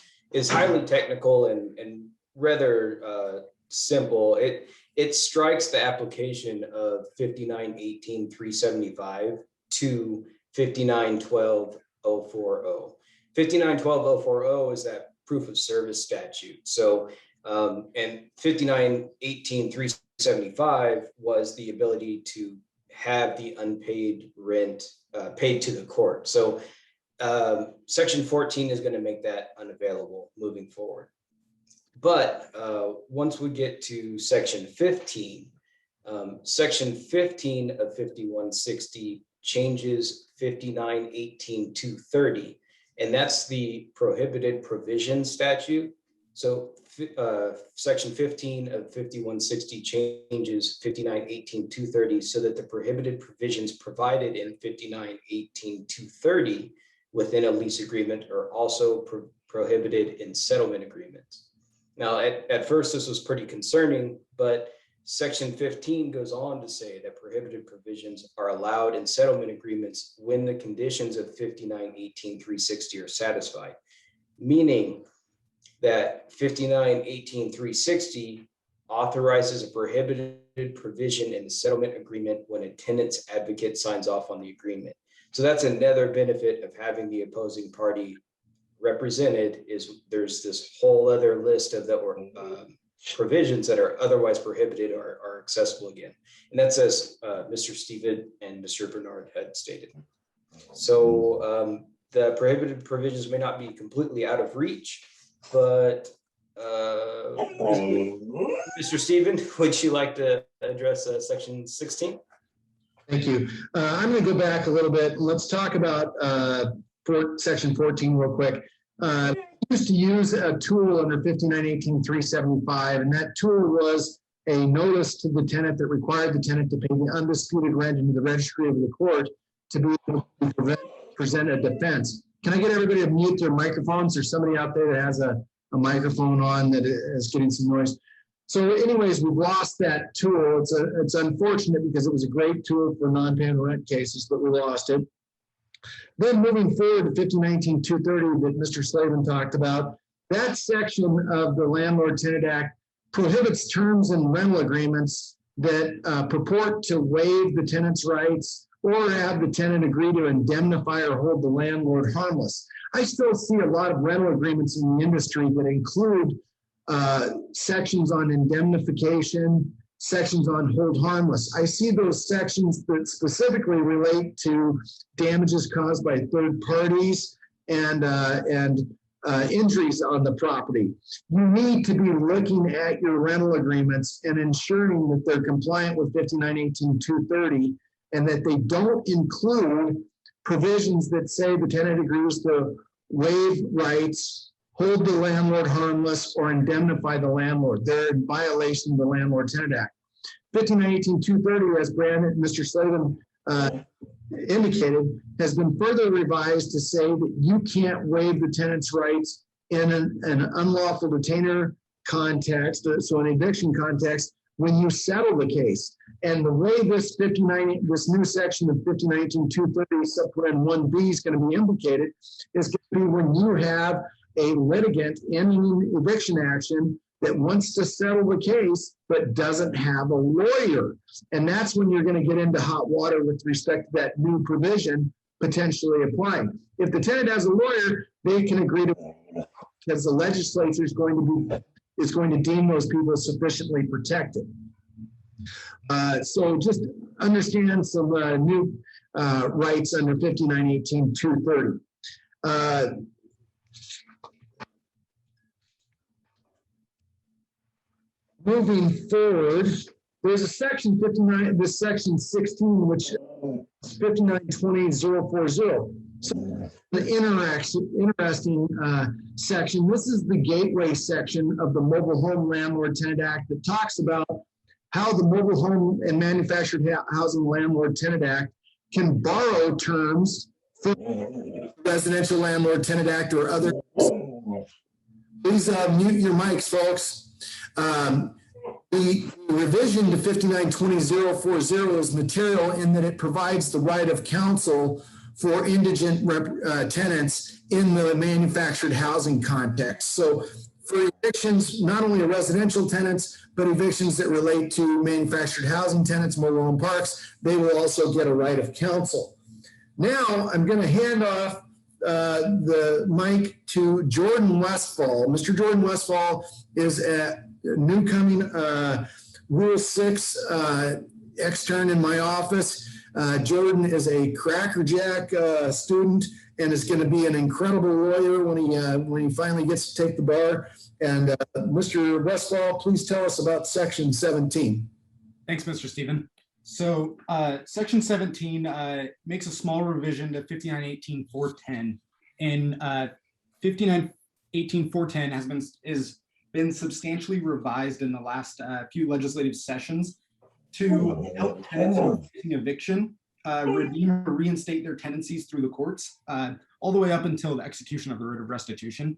highly technical and rather simple. It strikes the application of 5918-375 to 5912-040. 5912-040 is that proof of service statute. So, and 5918-375 was the ability to have the unpaid rent paid to the court. So section 14 is going to make that unavailable moving forward. But once we get to section 15, section 15 of 5160 changes 5918-230, and that's the prohibited provision statute. So section 15 of 5160 changes 5918-230 so that the prohibited provisions provided in 5918-230 within a lease agreement are also prohibited in settlement agreements. Now, at first, this was pretty concerning, but Section 15 goes on to say that prohibited provisions are allowed in settlement agreements when the conditions of 59.18.360 are satisfied, meaning that 59.18.360 authorizes a prohibited provision in the settlement agreement when a tenant's advocate signs off on the agreement. So that's another benefit of having the opposing party represented, is there's this whole other list of the provisions that are otherwise prohibited are accessible again. And that's as Mr. Stephen and Mr. Bernard had stated. So the prohibited provisions may not be completely out of reach, but Mr. Stephen, would you like to address section 16? Thank you. I'm going to go back a little bit. Let's talk about section 14 real quick. We used to use a tool under 59.18.375, and that tool was a notice to the tenant that required the tenant to pay the undisputed rent into the registry of the court to be able to present a defense. Can I get everybody to mute their microphones? There's somebody out there that has a microphone on that is getting some noise. So anyways, we've lost that tool. It's unfortunate because it was a great tool for non-payment rent cases, but we lost it. Then moving forward to 5019-230 that Mr. Slavin talked about, that section of the Landlord Tenant Act prohibits terms and rental agreements that purport to waive the tenant's rights or have the tenant agree to indemnify or hold the landlord harmless. I still see a lot of rental agreements in the industry that include sections on indemnification, sections on hold harmless. I see those sections that specifically relate to damages caused by third parties and injuries on the property. You need to be looking at your rental agreements and ensuring that they're compliant with 59.18.230 and that they don't include provisions that say the tenant agrees to waive rights, hold the landlord harmless, or indemnify the landlord. They're in violation of the Landlord Tenant Act. 59.18.230, as Brandon and Mr. Slavin indicated, has been further revised to say that you can't waive the tenant's rights in an unlawful detainer context, so an eviction context, when you settle the case. And the way this new section of 5019-230 subpart 1B is going to be implicated is going to be when you have a litigant in an eviction action that wants to settle the case but doesn't have a lawyer. And that's when you're going to get into hot water with respect to that new provision potentially applying. If the tenant has a lawyer, they can agree to, because the legislature is going to deem those people sufficiently protected. So just understand some new rights under 59.18.230. Moving forward, there's a section 59, this section 16, which is 59.20.040. So the interesting section. This is the gateway section of the Mobile Home Landlord Tenant Act that talks about how the Mobile Home and Manufactured Housing Landlord Tenant Act can borrow terms from the Residential Landlord Tenant Act or other. Please mute your mics, folks. The revision to 59.20.040 is material in that it provides the right of counsel for indigent tenants in the manufactured housing context. So for evictions, not only residential tenants, but evictions that relate to manufactured housing tenants, mobile home parks, they will also get a right of counsel. Now I'm going to hand off the mic to Jordan Westfall. Mr. Jordan Westfall is a newcoming Rule 6 extern in my office. Jordan is a crackerjack student and is going to be an incredible lawyer when he finally gets to take the bar. And Mr. Westfall, please tell us about Section 17. Thanks, Mr. Stephen. So Section 17 makes a small revision to 59.18.410. And 59.18.410 has been substantially revised in the last few legislative sessions to help tenants facing eviction redeem or reinstate their tenancies through the courts, all the way up until the execution of the writ of restitution.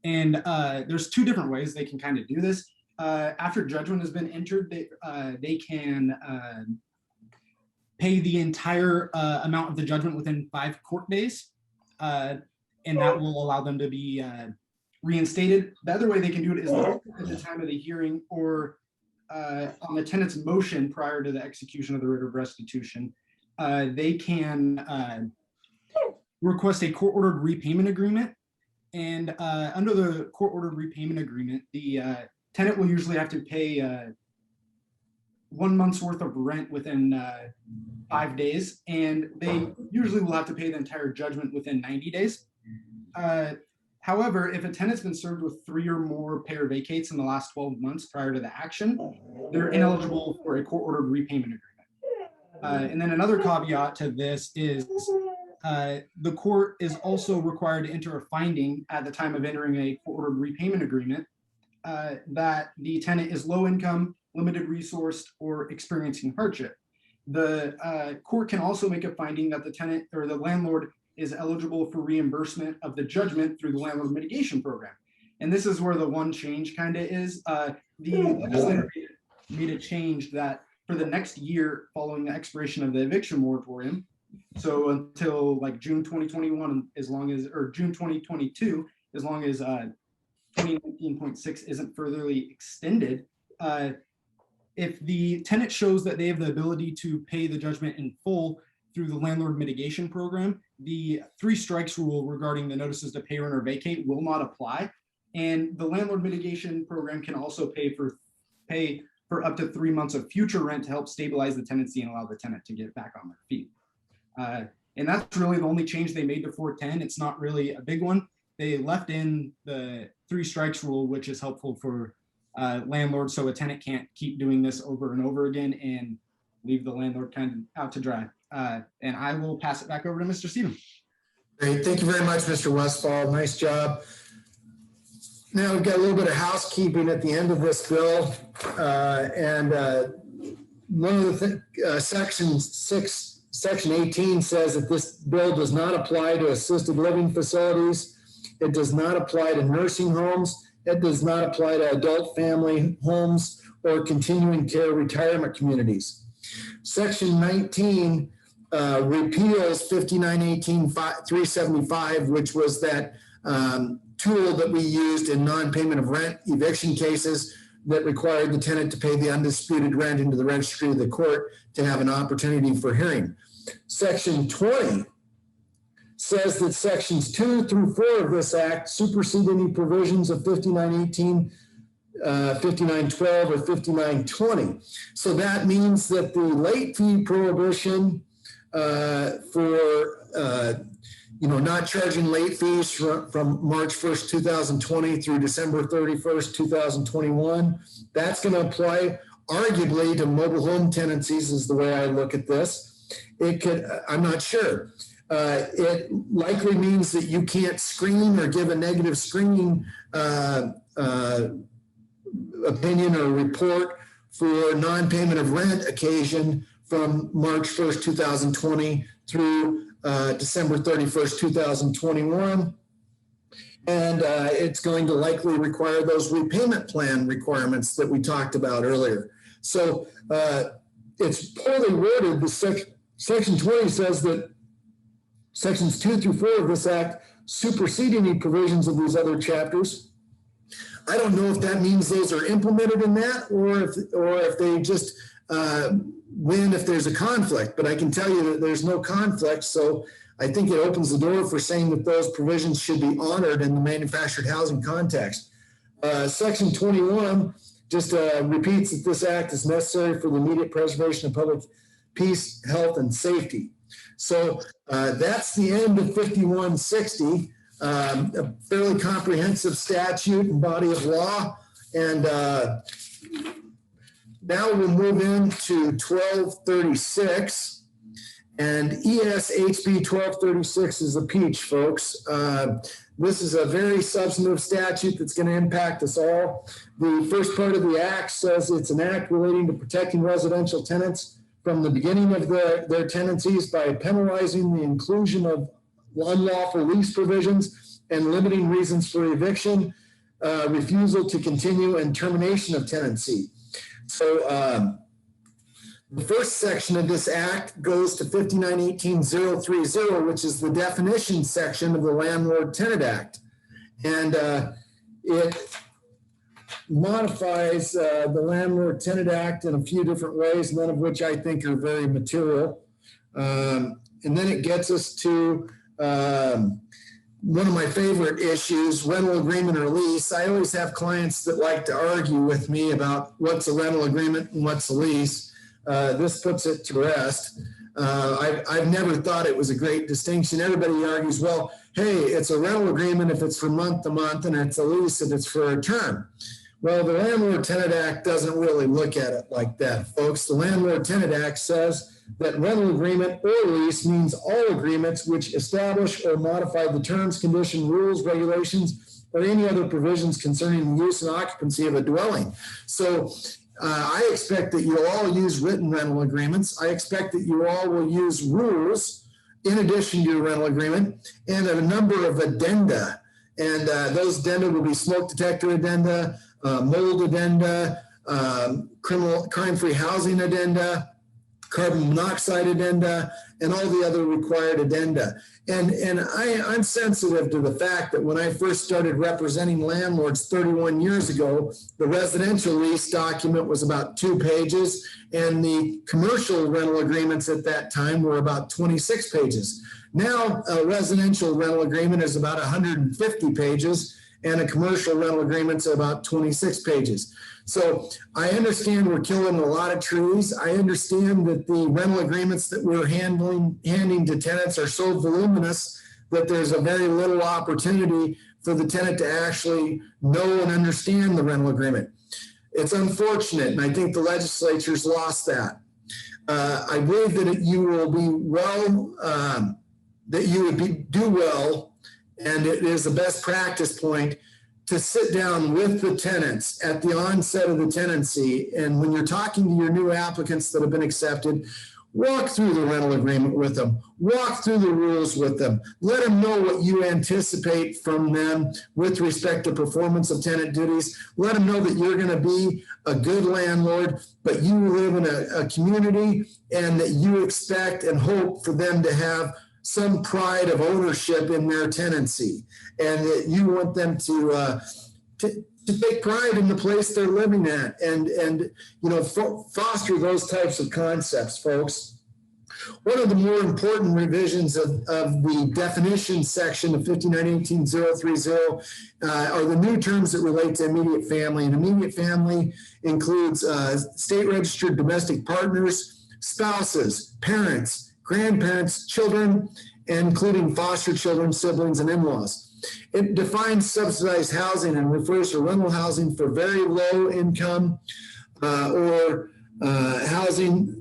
And there's two different ways they can kind of do this. After judgment has been entered, they can pay the entire amount of the judgment within 5 court days, and that will allow them to be reinstated. The other way they can do it is at the time of the hearing or on the tenant's motion prior to the execution of the writ of restitution. They can request a court-ordered repayment agreement. And under the court-ordered repayment agreement, the tenant will usually have to pay 1 month's worth of rent within 5 days, and they usually will have to pay the entire judgment within 90 days. However, if a tenant's been served with 3 or more pay or vacates in the last 12 months prior to the action, they're ineligible for a court-ordered repayment agreement. And then another caveat to this is the court is also required to enter a finding at the time of entering a court-ordered repayment agreement that the tenant is low income, limited resourced, or experiencing hardship. The court can also make a finding that the tenant or the landlord is eligible for reimbursement of the judgment through the landlord mitigation program. And this is where the one change kind of is. The legislature made a change that for the next year following the expiration of the eviction moratorium, so until like June 2021, as long as, or June 2022, as long as 2019.6 isn't furtherly extended, if the tenant shows that they have the ability to pay the judgment in full through the landlord mitigation program, the 3 strikes rule regarding the notices to pay, rent, or vacate will not apply. And the landlord mitigation program can also pay for up to 3 months of future rent to help stabilize the tenancy and allow the tenant to get back on their feet. And that's really the only change they made to 410. It's not really a big one. They left in the 3 strikes rule, which is helpful for landlords, so a tenant can't keep doing this over and over again and leave the landlord kind of out to dry. And I will pass it back over to Mr. Stephen. Great, thank you very much, Mr. Westfall. Nice job. Now we've got a little bit of housekeeping at the end of this bill. One of the Section 18 says that this bill does not apply to assisted living facilities. It does not apply to nursing homes. It does not apply to adult family homes or continuing care retirement communities. Section 19 repeals 5918-375, which was that tool that we used in non-payment of rent eviction cases that required the tenant to pay the undisputed rent into the registry of the court to have an opportunity for hearing. Section 20 says that sections 2 through 4 of this act supersede any provisions of 5918, 5912, or 5920. So that means that the late fee prohibition for not charging late fees from March 1st, 2020 through December 31st, 2021, that's going to apply arguably to mobile home tenancies is the way I look at this. It could, I'm not sure. It likely means that you can't screen or give a negative screening opinion or report for non-payment of rent occasion from March 1st, 2020 through December 31st, 2021. And it's going to likely require those repayment plan requirements that we talked about earlier. So it's poorly worded. The Section 20 says that sections 2 through 4 of this act supersede any provisions of these other chapters. I don't know if that means those are implemented in that or if they just win if there's a conflict, but I can tell you that there's no conflict. So I think it opens the door for saying that those provisions should be honored in the manufactured housing context. Section 21 just repeats that this act is necessary for the immediate preservation of public peace, health, and safety. So that's the end of 5160, a fairly comprehensive statute and body of law. And now we'll move into 1236. And ESHB 1236 is a peach, folks. This is a very substantive statute that's going to impact us all. The first part of the act says it's an act relating to protecting residential tenants from the beginning of their tenancies by penalizing the inclusion of unlawful lease provisions and limiting reasons for eviction, refusal to continue, and termination of tenancy. So the first section of this act goes to 5918.030, which is the definition section of the Landlord Tenant Act. And it modifies the Landlord Tenant Act in a few different ways, none of which I think are very material. And then it gets us to one of my favorite issues, rental agreement or lease. I always have clients that like to argue with me about what's a rental agreement and what's a lease. This puts it to rest. I've never thought it was a great distinction. Everybody argues, well, hey, it's a rental agreement if it's from month to month, and it's a lease if it's for a term. Well, the Landlord Tenant Act doesn't really look at it like that, folks. The Landlord Tenant Act says that rental agreement or lease means all agreements which establish or modify the terms, conditions, rules, regulations, or any other provisions concerning the use and occupancy of a dwelling. So I expect that you'll all use written rental agreements. I expect that you all will use rules in addition to your rental agreement and a number of addenda. And those addenda will be smoke detector addenda, mold addenda, crime-free housing addenda, carbon monoxide addenda, and all the other required addenda. And I'm sensitive to the fact that when I first started representing landlords 31 years ago, the residential lease document was about 2 pages, and the commercial rental agreements at that time were about 26 pages. Now, a residential rental agreement is about 150 pages, and a commercial rental agreement is about 26 pages. So I understand we're killing a lot of trees. I understand that the rental agreements that we're handing to tenants are so voluminous that there's a very little opportunity for the tenant to actually know and understand the rental agreement. It's unfortunate, and I think the legislature's lost that. I believe that you will be well, that you would do well, and it is a best practice point to sit down with the tenants at the onset of the tenancy. And when you're talking to your new applicants that have been accepted, walk through the rental agreement with them, walk through the rules with them, let them know what you anticipate from them with respect to performance of tenant duties. Let them know that you're going to be a good landlord, but you live in a community and that you expect and hope for them to have some pride of ownership in their tenancy, and that you want them to take pride in the place they're living at, and foster those types of concepts, folks. One of the more important revisions of the definition section of 5918.030 are the new terms that relate to immediate family. And immediate family includes state registered domestic partners, spouses, parents, grandparents, children, including foster children, siblings, and in-laws. It defines subsidized housing and refers to rental housing for very low income or housing,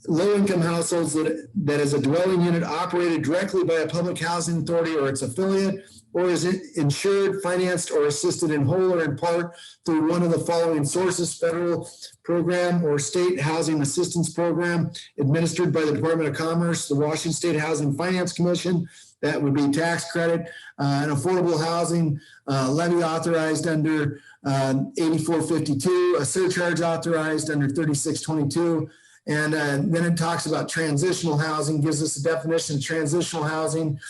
low-income households that is a dwelling unit operated directly by a public housing authority or its affiliate, or is insured, financed, or assisted in whole or in part through one of the following sources: federal program or state housing assistance program administered by the Department of Commerce, the Washington State Housing Finance Commission. That would be tax credit, an affordable housing levy authorized under 8452, a surcharge authorized under 3622. And then it talks about transitional housing, gives us a definition of transitional housing.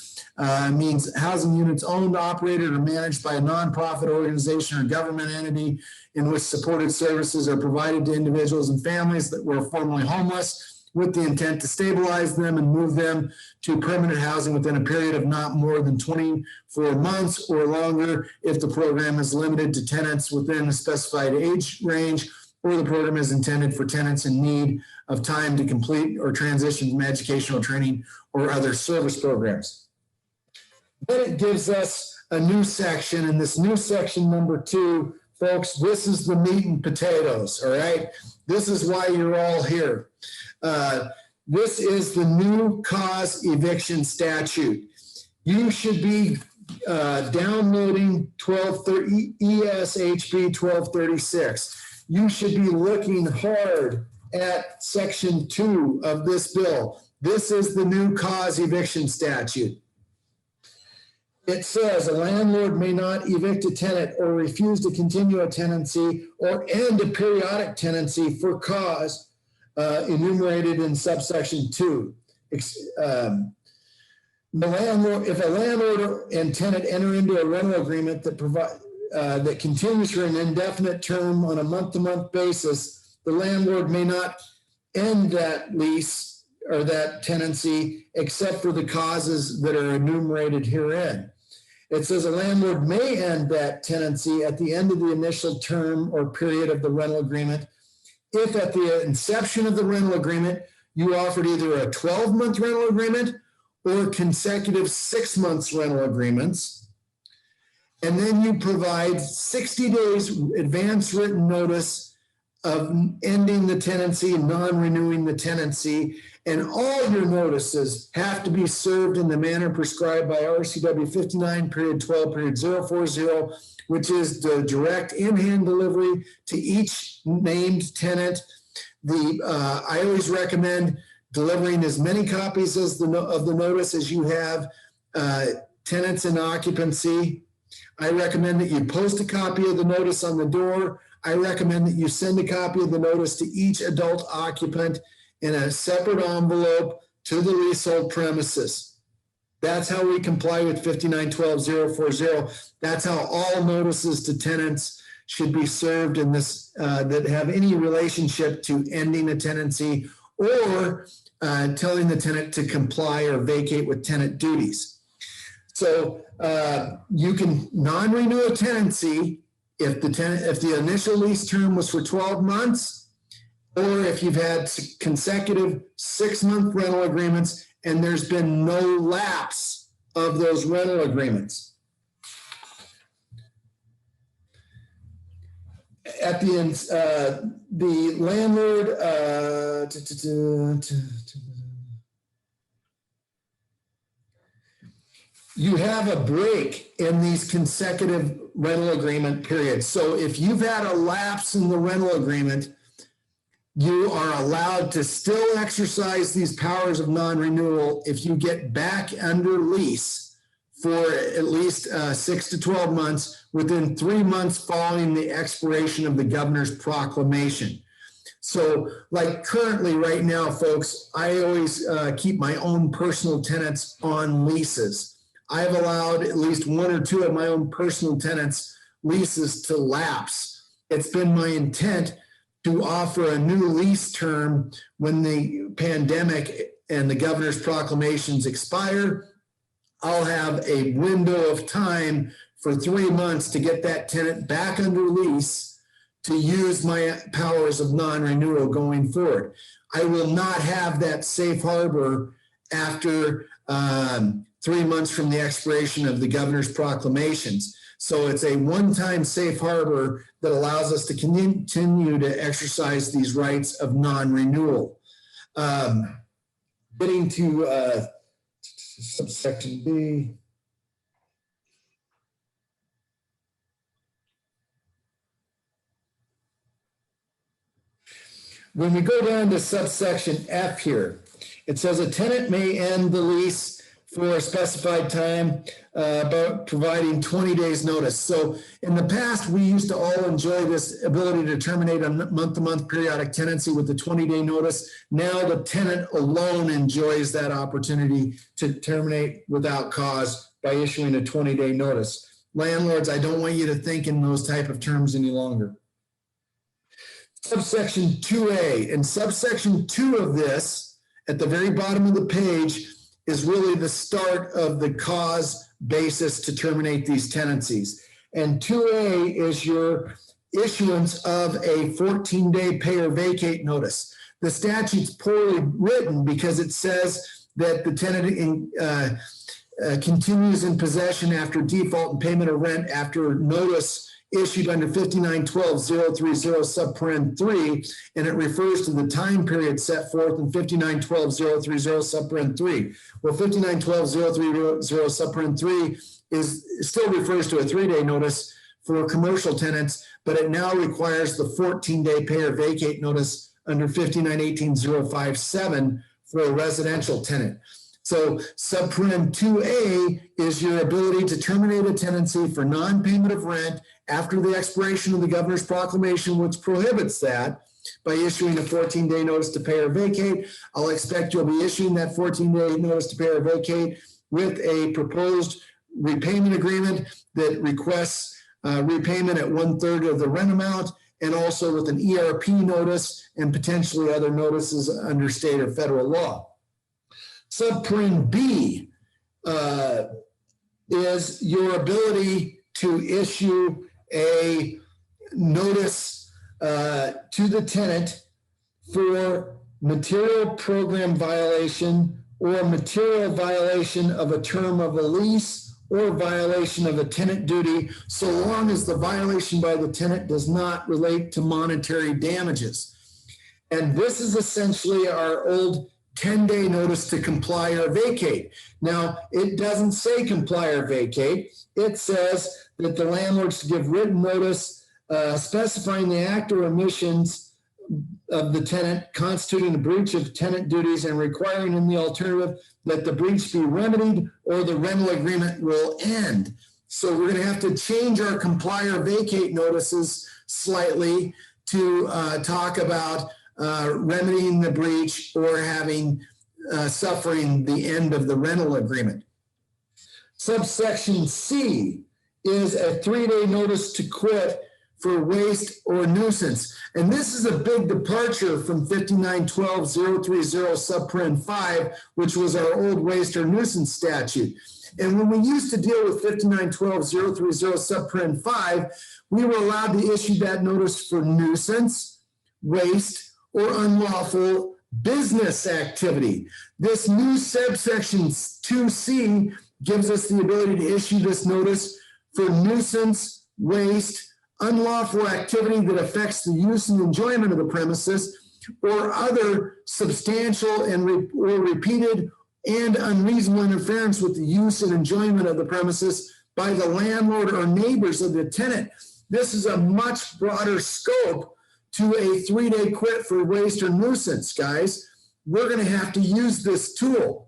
Means housing units owned, operated, or managed by a nonprofit organization or government entity in which supported services are provided to individuals and families that were formerly homeless, with the intent to stabilize them and move them to permanent housing within a period of not more than 24 months or longer if the program is limited to tenants within a specified age range, or the program is intended for tenants in need of time to complete or transition from educational training or other service programs. Then it gives us a new section, and this new section number 2, folks, this is the meat and potatoes, all right? This is why you're all here. This is the new cause eviction statute. You should be downloading ESHB 1236. You should be looking hard at section 2 of this bill. This is the new cause eviction statute. It says a landlord may not evict a tenant or refuse to continue a tenancy or end a periodic tenancy for cause enumerated in subsection 2. The landlord, if a landlord and tenant enter into a rental agreement that continues for an indefinite term on a month-to-month basis, the landlord may not end that lease or that tenancy except for the causes that are enumerated herein. It says a landlord may end that tenancy at the end of the initial term or period of the rental agreement if at the inception of the rental agreement you offered either a 12-month rental agreement or consecutive 6 months rental agreements, and then you provide 60 days advance written notice of ending the tenancy, non-renewing the tenancy, and all your notices have to be served in the manner prescribed by RCW 59.12.040, which is the direct in-hand delivery to each named tenant. I always recommend delivering as many copies of the notice as you have tenants in occupancy. I recommend that you post a copy of the notice on the door. I recommend that you send a copy of the notice to each adult occupant in a separate envelope to the leasehold premises. That's how we comply with 59.12.040. That's how all notices to tenants should be served in this that have any relationship to ending a tenancy or telling the tenant to comply or vacate with tenant duties. So you can non-renew a tenancy if the initial lease term was for 12 months, or if you've had consecutive 6-month rental agreements and there's been no lapse of those rental agreements. At the end, the landlord, you have a break in these consecutive rental agreement periods. So if you've had a lapse in the rental agreement, you are allowed to still exercise these powers of non-renewal if you get back under lease for at least 6 to 12 months within 3 months following the expiration of the governor's proclamation. So like currently right now, folks, I always keep my own personal tenants on leases. I've allowed at least 1 or 2 of my own personal tenants leases to lapse. It's been my intent to offer a new lease term when the pandemic and the governor's proclamations expire. I'll have a window of time for 3 months to get that tenant back under lease to use my powers of non-renewal going forward. I will not have that safe harbor after 3 months from the expiration of the governor's proclamations. So it's a one-time safe harbor that allows us to continue to exercise these rights of non-renewal. Getting to subsection B. When we go down to subsection F here, it says a tenant may end the lease for a specified time, about providing 20 days notice. So in the past, we used to all enjoy this ability to terminate a month-to-month periodic tenancy with the 20-day notice. Now the tenant alone enjoys that opportunity to terminate without cause by issuing a 20-day notice. Landlords, I don't want you to think in those type of terms any longer. Subsection 2A, and subsection 2 of this, at the very bottom of the page, is really the start of the cause basis to terminate these tenancies. And 2A is your issuance of a 14-day pay or vacate notice. The statute's poorly written because it says that the tenant continues in possession after default and payment of rent after notice issued under 59.12.030 subparen 3, and it refers to the time period set forth in 59.12.030 subparen 3. Well, 59.12.030 subparen 3 still refers to a 3-day notice for commercial tenants, but it now requires the 14-day pay or vacate notice under 5918.057 for a residential tenant. So subparen 2A is your ability to terminate a tenancy for non-payment of rent after the expiration of the governor's proclamation, which prohibits that, by issuing a 14-day notice to pay or vacate. I'll expect you'll be issuing that 14-day notice to pay or vacate with a proposed repayment agreement that requests repayment at 1/3 of the rent amount, and also with an ERP notice and potentially other notices under state or federal law. Subparen B is your ability to issue a notice to the tenant for material program violation or material violation of a term of a lease or violation of a tenant duty, so long as the violation by the tenant does not relate to monetary damages. And this is essentially our old 10-day notice to comply or vacate. Now, it doesn't say comply or vacate. It says that the landlord's to give written notice specifying the act or omissions of the tenant constituting a breach of tenant duties and requiring in the alternative that the breach be remedied or the rental agreement will end. So we're going to have to change our comply or vacate notices slightly to talk about remedying the breach or having suffering the end of the rental agreement. Subsection C is a 3-day notice to quit for waste or nuisance. And this is a big departure from 5912.030 subparen 5, which was our old waste or nuisance statute. And when we used to deal with 5912.030 subparen 5, we were allowed to issue that notice for nuisance, waste, or unlawful business activity. This new subsection 2C gives us the ability to issue this notice for nuisance, waste, unlawful activity that affects the use and enjoyment of the premises, or other substantial and or repeated and unreasonable interference with the use and enjoyment of the premises by the landlord or neighbors of the tenant. This is a much broader scope to a 3-day quit for waste or nuisance, guys. We're going to have to use this tool.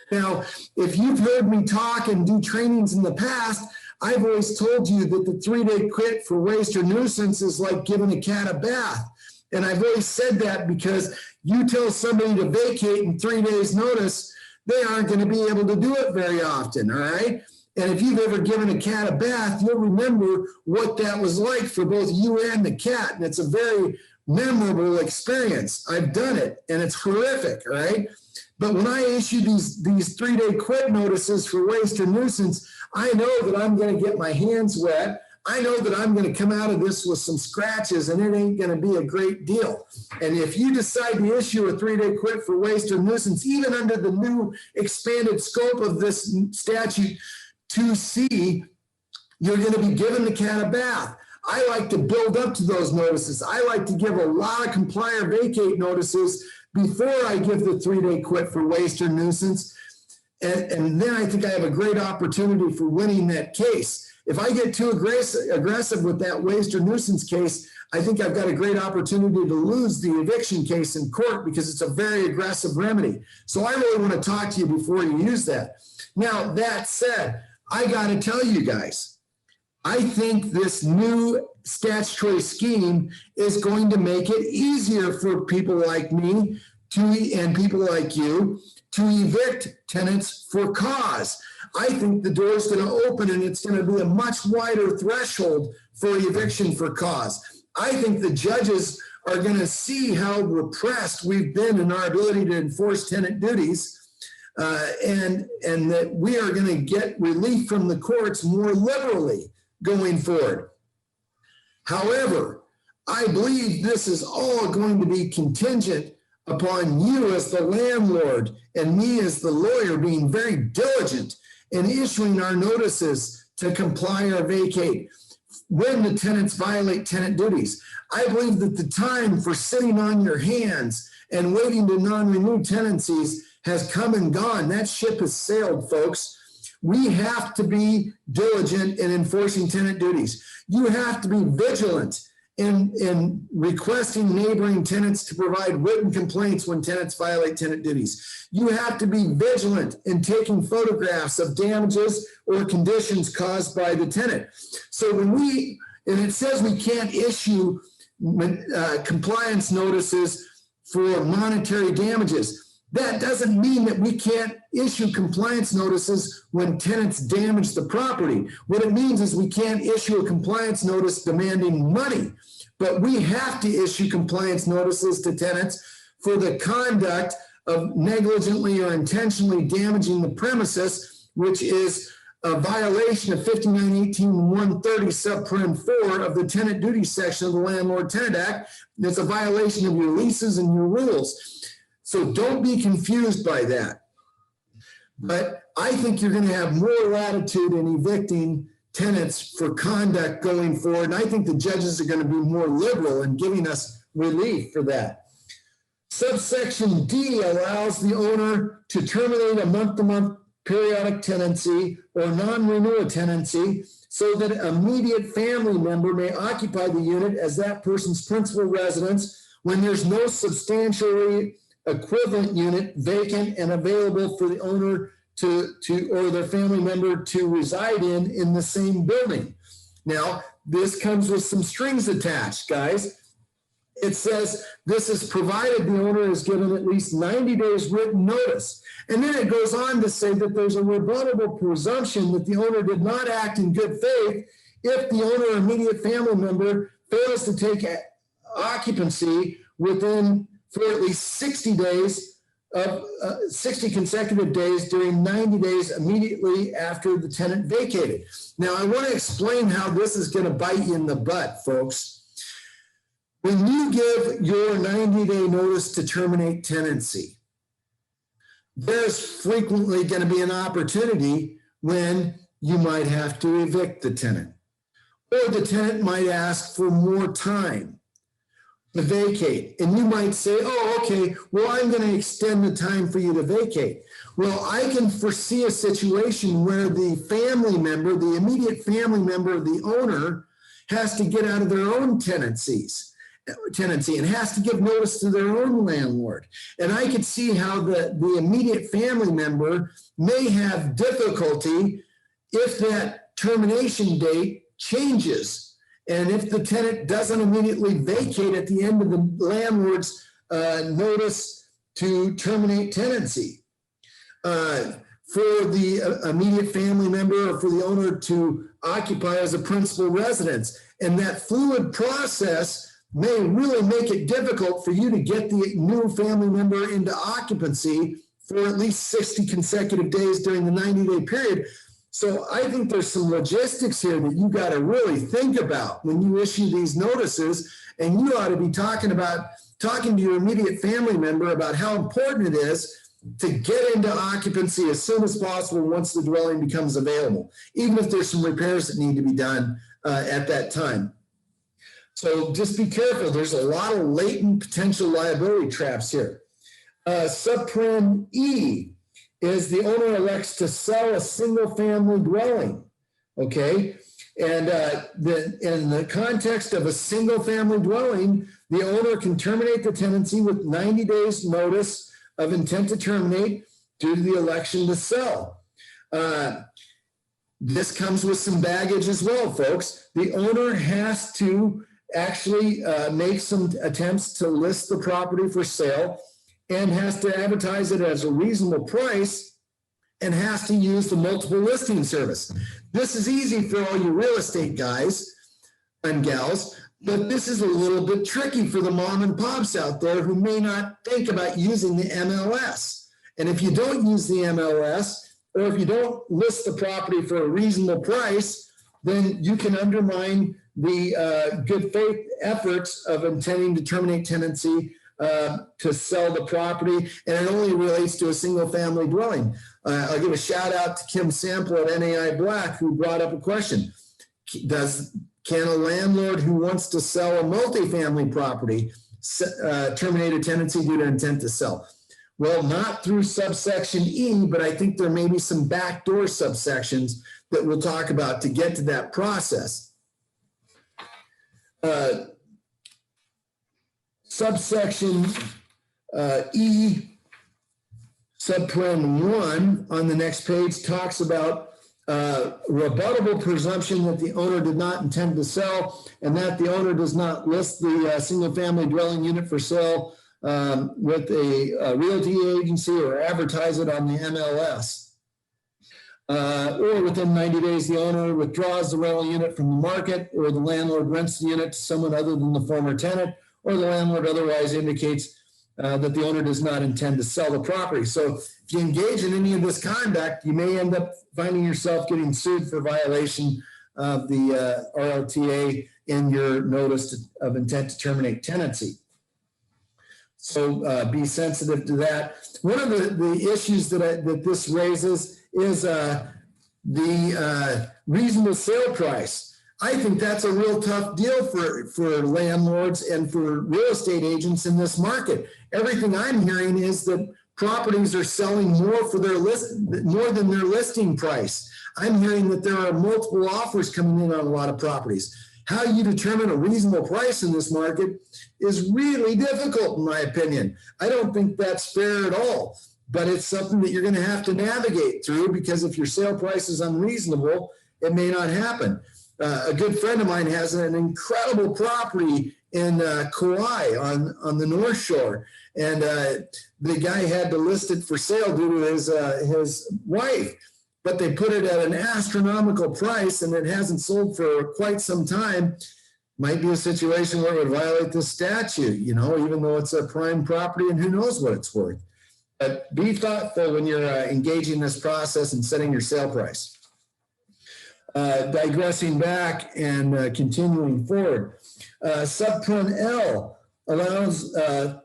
Now, if you've heard me talk and do trainings in the past, I've always told you that the 3-day quit for waste or nuisance is like giving a cat a bath. And I've always said that because you tell somebody to vacate in 3 days notice, they aren't going to be able to do it very often, all right? And if you've ever given a cat a bath, you'll remember what that was like for both you and the cat. And it's a very memorable experience. I've done it, and it's horrific, all right? But when I issue these 3-day quit notices for waste or nuisance, I know that I'm going to get my hands wet. I know that I'm going to come out of this with some scratches, and it ain't going to be a great deal. And if you decide to issue a 3-day quit for waste or nuisance, even under the new expanded scope of this statute 2C, you're going to be giving the cat a bath. I like to build up to those notices. I like to give a lot of comply or vacate notices before I give the 3-day quit for waste or nuisance. And then I think I have a great opportunity for winning that case. If I get too aggressive with that waste or nuisance case, I think I've got a great opportunity to lose the eviction case in court because it's a very aggressive remedy. So I really want to talk to you before you use that. Now, that said, I got to tell you guys, I think this new statutory scheme is going to make it easier for people like me and people like you to evict tenants for cause. I think the door is going to open and it's going to be a much wider threshold for eviction for cause. I think the judges are going to see how repressed we've been in our ability to enforce tenant duties, and that we are going to get relief from the courts more liberally going forward. However, I believe this is all going to be contingent upon you as the landlord and me as the lawyer being very diligent in issuing our notices to comply or vacate when the tenants violate tenant duties. I believe that the time for sitting on your hands and waiting to non-renew tenancies has come and gone. That ship has sailed, folks. We have to be diligent in enforcing tenant duties. You have to be vigilant and requesting neighboring tenants to provide written complaints when tenants violate tenant duties. You have to be vigilant in taking photographs of damages or conditions caused by the tenant. So and it says we can't issue compliance notices for monetary damages. That doesn't mean that we can't issue compliance notices when tenants damage the property. What it means is we can't issue a compliance notice demanding money, but we have to issue compliance notices to tenants for the conduct of negligently or intentionally damaging the premises, which is a violation of 5918-130 subpart 4 of the tenant duty section of the Landlord Tenant Act. And it's a violation of your leases and your rules. So don't be confused by that. But I think you're going to have more latitude in evicting tenants for conduct going forward. And I think the judges are going to be more liberal in giving us relief for that. Subsection D allows the owner to terminate a month-to-month periodic tenancy or non-renewal tenancy so that an immediate family member may occupy the unit as that person's principal residence when there's no substantially equivalent unit vacant and available for the owner to or their family member to reside in the same building. Now, this comes with some strings attached, guys. It says this is provided the owner is given at least 90 days written notice. And then it goes on to say that there's a rebuttable presumption that the owner did not act in good faith if the owner or immediate family member fails to take occupancy for at least 60 days of 60 consecutive days during 90 days immediately after the tenant vacated. Now, I want to explain how this is going to bite you in the butt, folks. When you give your 90-day notice to terminate tenancy, there's frequently going to be an opportunity when you might have to evict the tenant, or the tenant might ask for more time to vacate. And you might say, oh, okay, well, I'm going to extend the time for you to vacate. Well, I can foresee a situation where the family member, the immediate family member of the owner, has to get out of their own tenancy and has to give notice to their own landlord. And I could see how the immediate family member may have difficulty if that termination date changes. And if the tenant doesn't immediately vacate at the end of the landlord's notice to terminate tenancy. For the immediate family member or for the owner to occupy as a principal residence. And that fluid process may really make it difficult for you to get the new family member into occupancy for at least 60 consecutive days during the 90-day period. So I think there's some logistics here that you got to really think about when you issue these notices, and you ought to be talking to your immediate family member about how important it is to get into occupancy as soon as possible once the dwelling becomes available, even if there's some repairs that need to be done at that time. So just be careful. There's a lot of latent potential liability traps here. Subpart E is the owner elects to sell a single family dwelling. Okay. And in the context of a single family dwelling, the owner can terminate the tenancy with 90 days notice of intent to terminate due to the election to sell. This comes with some baggage as well, folks. The owner has to actually make some attempts to list the property for sale and has to advertise it as a reasonable price and has to use the multiple listing service. This is easy for all you real estate guys and gals, but this is a little bit tricky for the mom and pops out there who may not think about using the MLS. And if you don't use the MLS, or if you don't list the property for a reasonable price, then you can undermine the good faith efforts of intending to terminate tenancy to sell the property, and it only relates to a single family dwelling. I'll give a shout out to Kim Sample at NAI Black, who brought up a question. Can a landlord who wants to sell a multifamily property terminate a tenancy due to intent to sell? Well, not through subsection E, but I think there may be some backdoor subsections that we'll talk about to get to that process. subsection E, subparen 1 on the next page talks about rebuttable presumption that the owner did not intend to sell and that the owner does not list the single-family dwelling unit for sale with a realty agency or advertise it on the MLS. Or within 90 days, the owner withdraws the rental unit from the market, or the landlord rents the unit to someone other than the former tenant, or the landlord otherwise indicates that the owner does not intend to sell the property. So if you engage in any of this conduct, you may end up finding yourself getting sued for violation of the RLTA in your notice of intent to terminate tenancy. So be sensitive to that. One of the issues that this raises is the reasonable sale price. I think that's a real tough deal for landlords and for real estate agents in this market. Everything I'm hearing is that properties are selling more for more than their listing price. I'm hearing that there are multiple offers coming in on a lot of properties. How you determine a reasonable price in this market is really difficult, in my opinion. I don't think that's fair at all, but it's something that you're going to have to navigate through, because if your sale price is unreasonable, it may not happen. A good friend of mine has an incredible property in Kauai on the North Shore, and the guy had to list it for sale due to his wife, but they put it at an astronomical price, and it hasn't sold for quite some time. Might be a situation where it would violate the statute, even though it's a prime property, and who knows what it's worth. But be thoughtful when you're engaging in this process and setting your sale price. Digressing back and continuing forward. Subparen L allows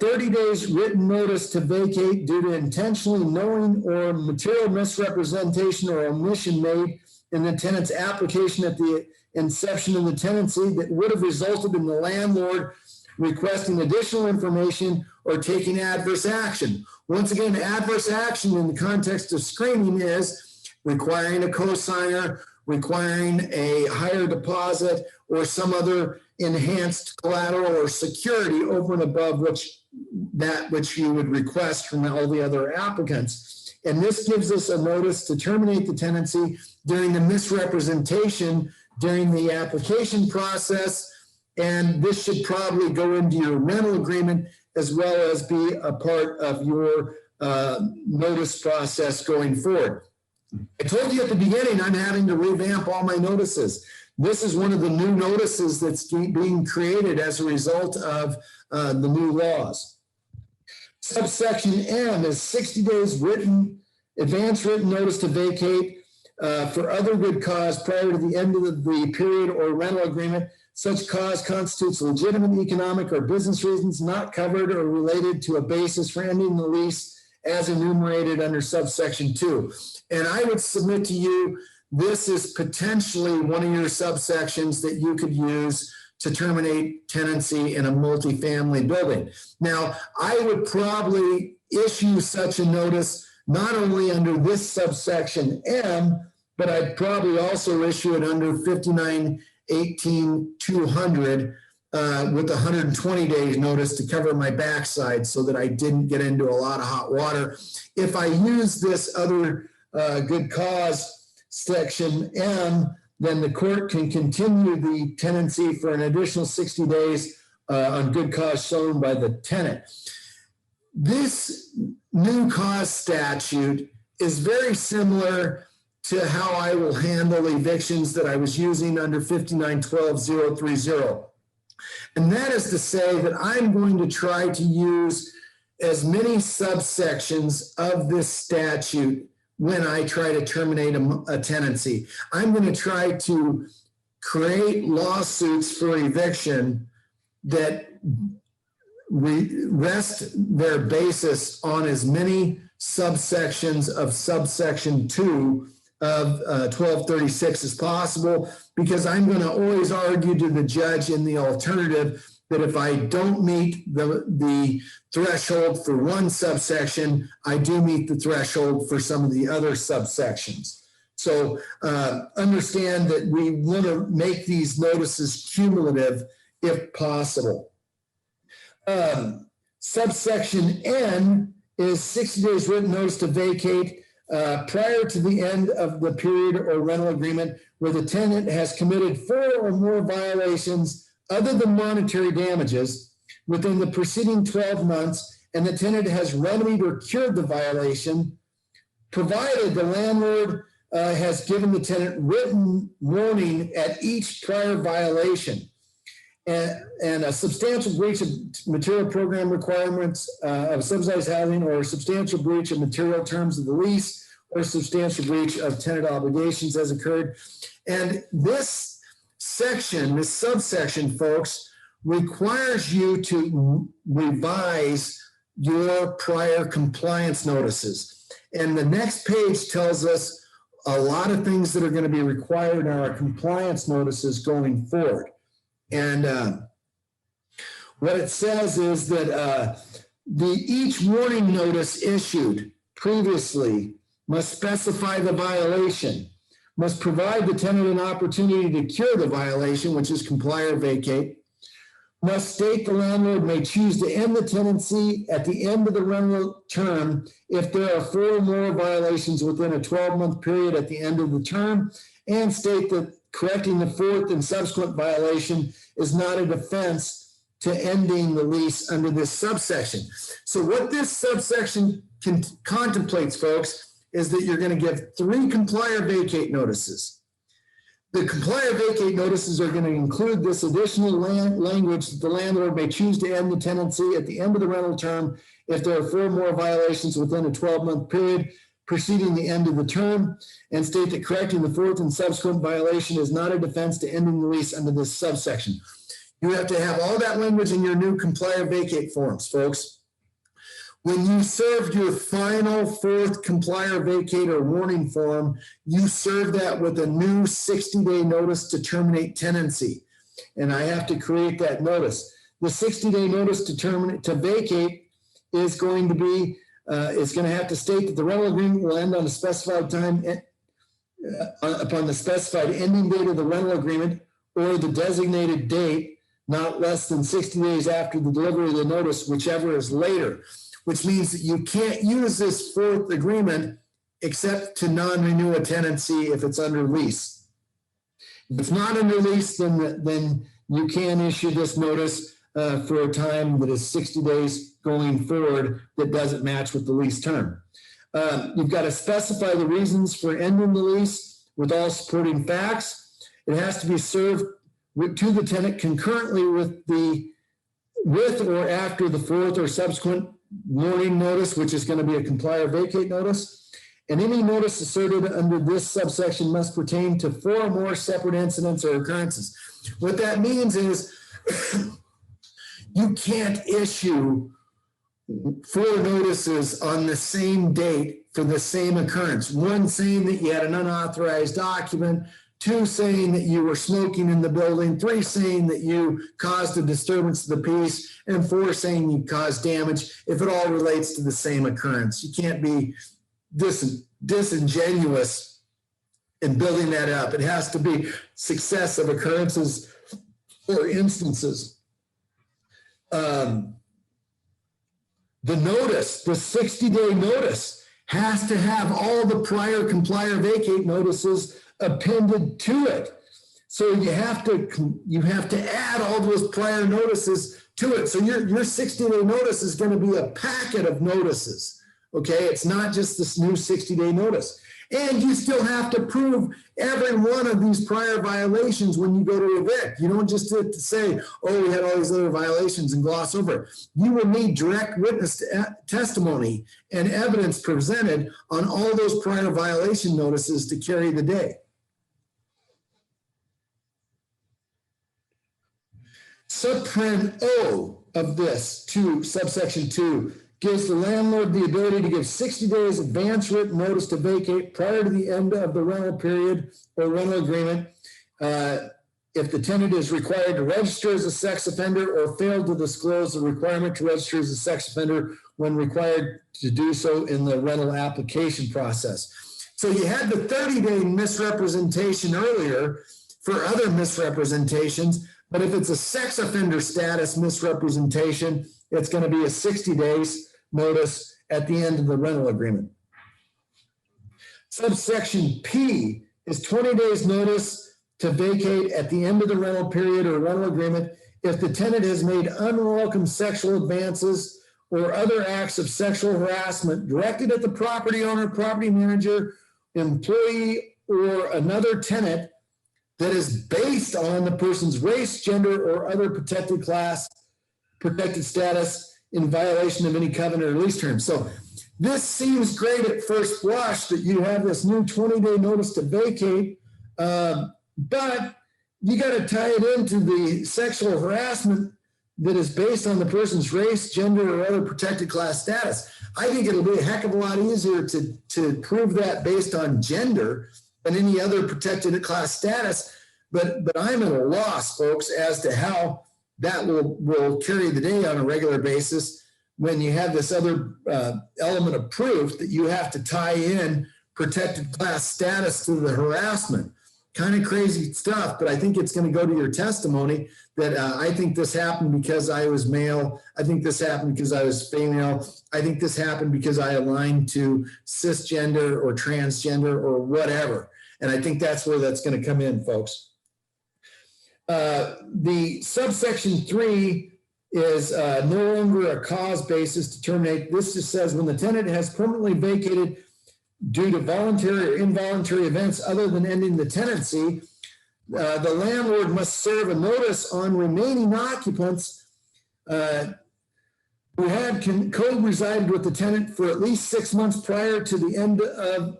30 days written notice to vacate due to intentionally knowing or material misrepresentation or omission made in the tenant's application at the inception of the tenancy that would have resulted in the landlord requesting additional information or taking adverse action. Once again, adverse action in the context of screening is requiring a cosigner, requiring a higher deposit, or some other enhanced collateral or security over and above which you would request from all the other applicants. And this gives us a notice to terminate the tenancy during the misrepresentation during the application process. And this should probably go into your rental agreement as well as be a part of your notice process going forward. I told you at the beginning, I'm having to revamp all my notices. This is one of the new notices that's being created as a result of the new laws. Subsection M is 60 days advance written notice to vacate for other good cause prior to the end of the period or rental agreement. Such cause constitutes legitimate economic or business reasons not covered or related to a basis for ending the lease as enumerated under subsection 2. And I would submit to you, this is potentially one of your subsections that you could use to terminate tenancy in a multifamily building. Now, I would probably issue such a notice not only under this subsection M, but I'd probably also issue it under 59-18-200 with 120 days notice to cover my backside so that I didn't get into a lot of hot water. If I use this other good cause section M, then the court can continue the tenancy for an additional 60 days on good cause shown by the tenant. This new cause statute is very similar to how I will handle evictions that I was using under 59-12-030. And that is to say that I'm going to try to use as many subsections of this statute when I try to terminate a tenancy. I'm going to try to create lawsuits for eviction that rest their basis on as many subsections of subsection 2 of 1236 as possible, because I'm going to always argue to the judge in the alternative that if I don't meet the threshold for one subsection, I do meet the threshold for some of the other subsections. So understand that we want to make these notices cumulative if possible. Subsection N is 60 days written notice to vacate prior to the end of the period or rental agreement where the tenant has committed 4 or more violations other than monetary damages within the preceding 12 months, and the tenant has remedied or cured the violation, provided the landlord has given the tenant written warning at each prior violation. And a substantial breach of material program requirements of subsidized housing, or a substantial breach of material terms of the lease, or substantial breach of tenant obligations has occurred. And this section, this subsection, folks, requires you to revise your prior compliance notices. And the next page tells us a lot of things that are going to be required in our compliance notices going forward. And what it says is that each warning notice issued previously must specify the violation, must provide the tenant an opportunity to cure the violation, which is comply or vacate, must state the landlord may choose to end the tenancy at the end of the rental term if there are 4 or more violations within a 12-month period at the end of the term, and state that correcting the 4th and subsequent violation is not a defense to ending the lease under this subsection. So what this subsection contemplates, folks, is that you're going to give 3 comply or vacate notices. The comply or vacate notices are going to include this additional language that the landlord may choose to end the tenancy at the end of the rental term if there are 4 more violations within a 12-month period preceding the end of the term, and state that correcting the 4th and subsequent violation is not a defense to ending the lease under this subsection. You have to have all that language in your new comply or vacate forms, folks. When you served your final 4th comply or vacate or warning form, you serve that with a new 60-day notice to terminate tenancy. And I have to create that notice. The 60-day notice to vacate is going to be, it's going to have to state that the rental agreement will end on a specified time upon the specified ending date of the rental agreement or the designated date, not less than 60 days after the delivery of the notice, whichever is later. Which means that you can't use this 4th agreement except to non-renew a tenancy if it's under lease. If it's not under lease, then you can issue this notice for a time that is 60 days going forward that doesn't match with the lease term. You've got to specify the reasons for ending the lease with all supporting facts. It has to be served to the tenant concurrently with or after the 4th or subsequent warning notice, which is going to be a comply or vacate notice. And any notice asserted under this subsection must pertain to 4 or more separate incidents or occurrences. What that means is you can't issue 4 notices on the same date for the same occurrence. 1 saying that you had an unauthorized occupant, 2 saying that you were smoking in the building, 3 saying that you caused a disturbance to the peace, and 4 saying you caused damage if it all relates to the same occurrence. You can't be disingenuous in building that up. It has to be successive occurrences or instances. The notice, the 60-day notice, has to have all the prior comply or vacate notices appended to it. So you have to add all those prior notices to it. So your 60-day notice is going to be a packet of notices. Okay, it's not just this new 60-day notice. And you still have to prove every one of these prior violations when you go to evict. You don't just have to say, oh, we had all these other violations and gloss over it. You will need direct witness testimony and evidence presented on all those prior violation notices to carry the day. Subparen O of this, subsection 2, gives the landlord the ability to give 60 days advance written notice to vacate prior to the end of the rental period or rental agreement if the tenant is required to register as a sex offender or failed to disclose the requirement to register as a sex offender when required to do so in the rental application process. So you had the 30-day misrepresentation earlier for other misrepresentations, But if it's a sex offender status misrepresentation, it's going to be a 60 days notice at the end of the rental agreement. Subsection P is 20 days notice to vacate at the end of the rental period or rental agreement if the tenant has made unwelcome sexual advances or other acts of sexual harassment directed at the property owner, property manager, employee, or another tenant that is based on the person's race, gender, or other protected class, protected status in violation of any covenant or lease terms. So this seems great at first blush that you have this new 20-day notice to vacate, but you got to tie it into the sexual harassment that is based on the person's race, gender, or other protected class status. I think it'll be a heck of a lot easier to prove that based on gender than any other protected class status. But I'm at a loss, folks, as to how that will carry the day on a regular basis when you have this other element of proof that you have to tie in protected class status to the harassment. Kind of crazy stuff, but I think it's going to go to your testimony that I think this happened because I was male. I think this happened because I was female. I think this happened because I aligned to cisgender or transgender or whatever. And I think that's where that's going to come in, folks. The subsection 3 is no longer a cause basis to terminate. This just says when the tenant has permanently vacated due to voluntary or involuntary events other than ending the tenancy, the landlord must serve a notice on remaining occupants who had co-resided with the tenant for at least 6 months prior to the end of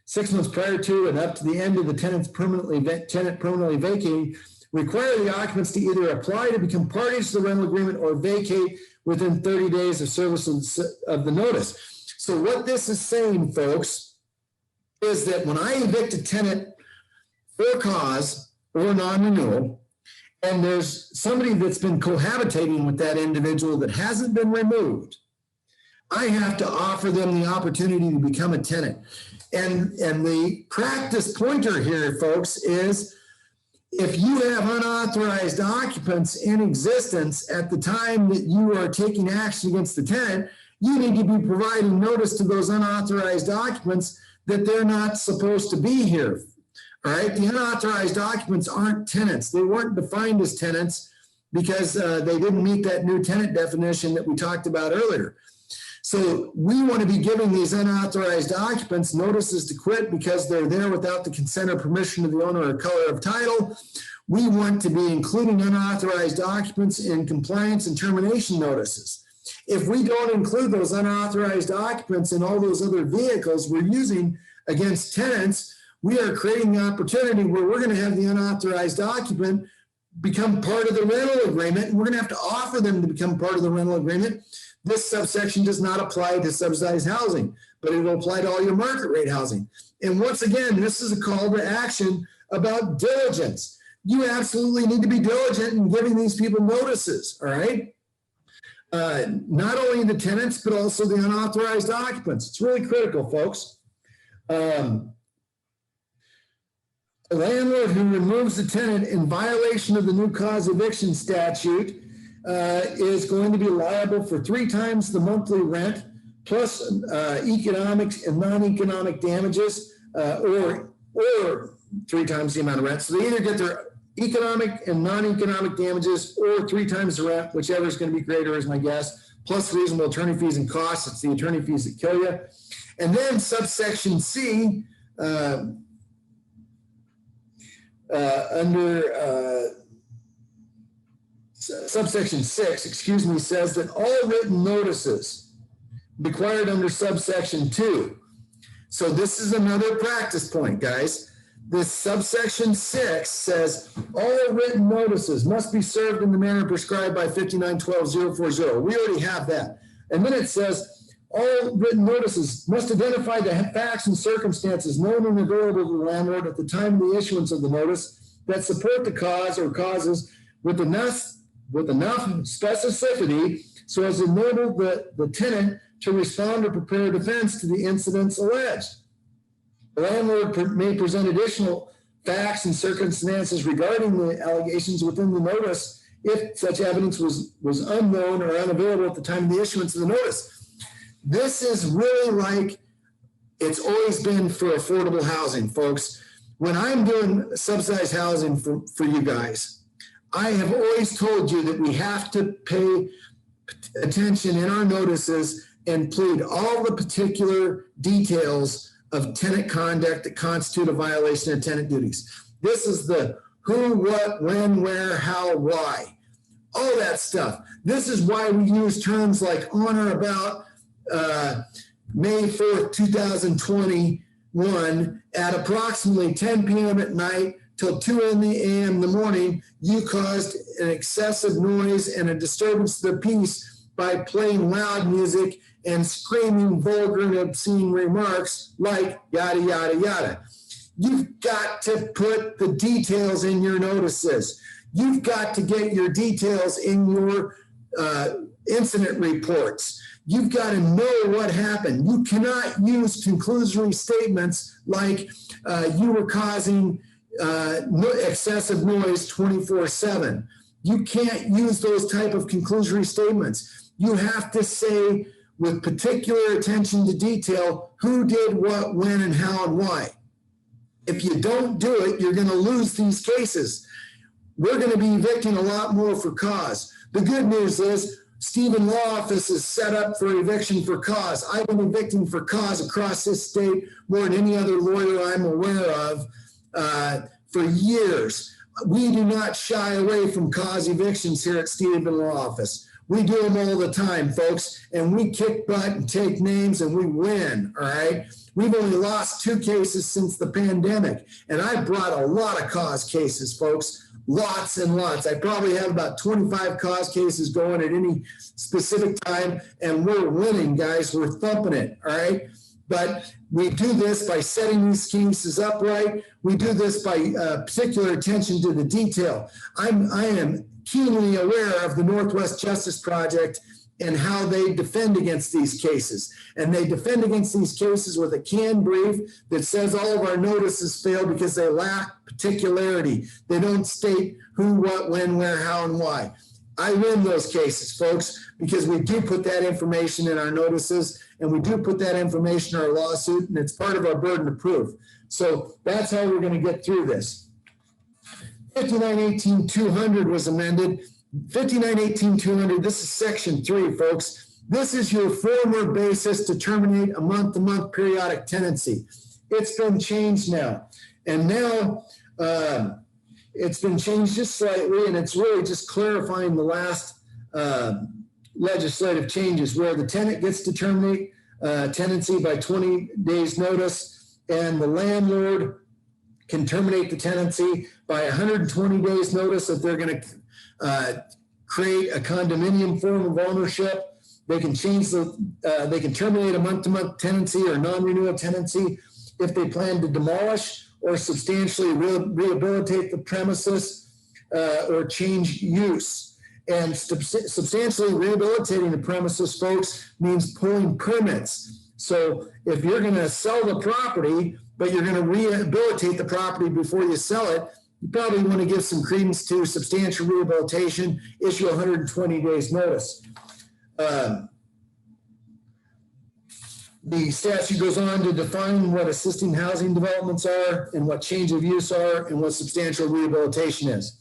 6 months prior to and up to the end of the tenant permanently vacating, require the occupants to either apply to become parties to the rental agreement or vacate within 30 days of service of the notice. So what this is saying, folks, is that when I evict a tenant for cause or non-renewal, and there's somebody that's been cohabitating with that individual that hasn't been removed, I have to offer them the opportunity to become a tenant. And the practice pointer here, folks, is if you have unauthorized occupants in existence at the time that you are taking action against the tenant, you need to be providing notice to those unauthorized occupants that they're not supposed to be here. All right, the unauthorized occupants aren't tenants. They weren't defined as tenants because they didn't meet that new tenant definition that we talked about earlier. So we want to be giving these unauthorized occupants notices to quit because they're there without the consent or permission of the owner or color of title. We want to be including unauthorized occupants in compliance and termination notices. If we don't include those unauthorized occupants in all those other vehicles we're using against tenants, we are creating the opportunity where we're going to have the unauthorized occupant become part of the rental agreement, and we're going to have to offer them to become part of the rental agreement. This subsection does not apply to subsidized housing, but it will apply to all your market rate housing. And once again, this is a call to action about diligence. You absolutely need to be diligent in giving these people notices, all right? Not only the tenants, but also the unauthorized occupants. It's really critical, folks. A landlord who removes the tenant in violation of the new cause eviction statute is going to be liable for 3 times the monthly rent plus economic and non-economic damages or 3 times the amount of rent. So they either get their economic and non-economic damages or 3 times the rent, whichever is going to be greater is my guess, plus reasonable attorney fees and costs. It's the attorney fees that kill you. And then subsection C subsection 6, says that all written notices required under subsection 2. So this is another practice point, guys. This subsection 6 says all written notices must be served in the manner prescribed by 5912.040. We already have that. And then it says all written notices must identify the facts and circumstances known and available to the landlord at the time of the issuance of the notice that support the cause or causes with enough specificity so as to enable the tenant to respond or prepare a defense to the incidents alleged. The landlord may present additional facts and circumstances regarding the allegations within the notice if such evidence was unknown or unavailable at the time of the issuance of the notice. This is really like it's always been for affordable housing, folks. When I'm doing subsidized housing for you guys, I have always told you that we have to pay attention in our notices and plead all the particular details of tenant conduct that constitute a violation of tenant duties. This is the who, what, when, where, how, why, all that stuff. This is why we use terms like on or about May 4th, 2021 at approximately 10 p.m. at night till 2 a.m. in the morning, you caused an excessive noise and a disturbance to the peace by playing loud music and screaming vulgar and obscene remarks like yada, yada, yada. You've got to put the details in your notices. You've got to get your details in your incident reports. You've got to know what happened. You cannot use conclusory statements like you were causing excessive noise 24/7. You can't use those type of conclusory statements. You have to say with particular attention to detail who did what, when, and how, and why. If you don't do it, you're going to lose these cases. We're going to be evicting a lot more for cause. The good news is Stephen Law Office is set up for eviction for cause. I've been evicting for cause across this state more than any other lawyer I'm aware of for years. We do not shy away from cause evictions here at Stephen Law Office. We do them all the time, folks, and we kick butt and take names and we win, all right? We've only lost 2 cases since the pandemic, and I brought a lot of cause cases, folks. Lots and lots. I probably have about 25 cause cases going at any specific time, and we're winning, guys. We're thumping it, all right? But we do this by setting these cases up right. We do this by particular attention to the detail. I am keenly aware of the Northwest Justice Project and how they defend against these cases. And they defend against these cases with a canned brief that says all of our notices fail because they lack particularity. They don't state who, what, when, where, how, and why. I win those cases, folks, because we do put that information in our notices and we do put that information in our lawsuit, and it's part of our burden of proof. So that's how we're going to get through this. 5918-200 was amended. 5918-200, this is section 3, folks. This is your former basis to terminate a month-to-month periodic tenancy. It's been changed now. And now it's been changed just slightly, and it's really just clarifying the last legislative changes where the tenant gets to terminate tenancy by 20 days notice, and the landlord can terminate the tenancy by 120 days notice if they're going to create a condominium form of ownership. They can change they can terminate a month-to-month tenancy or non-renewal tenancy if they plan to demolish or substantially rehabilitate the premises or change use. And substantially rehabilitating the premises, folks, means pulling permits. So if you're going to sell the property, but you're going to rehabilitate the property before you sell it, you probably want to give some credence to substantial rehabilitation, issue 120 days notice. The statute goes on to define what assisting housing developments are and what change of use are and what substantial rehabilitation is.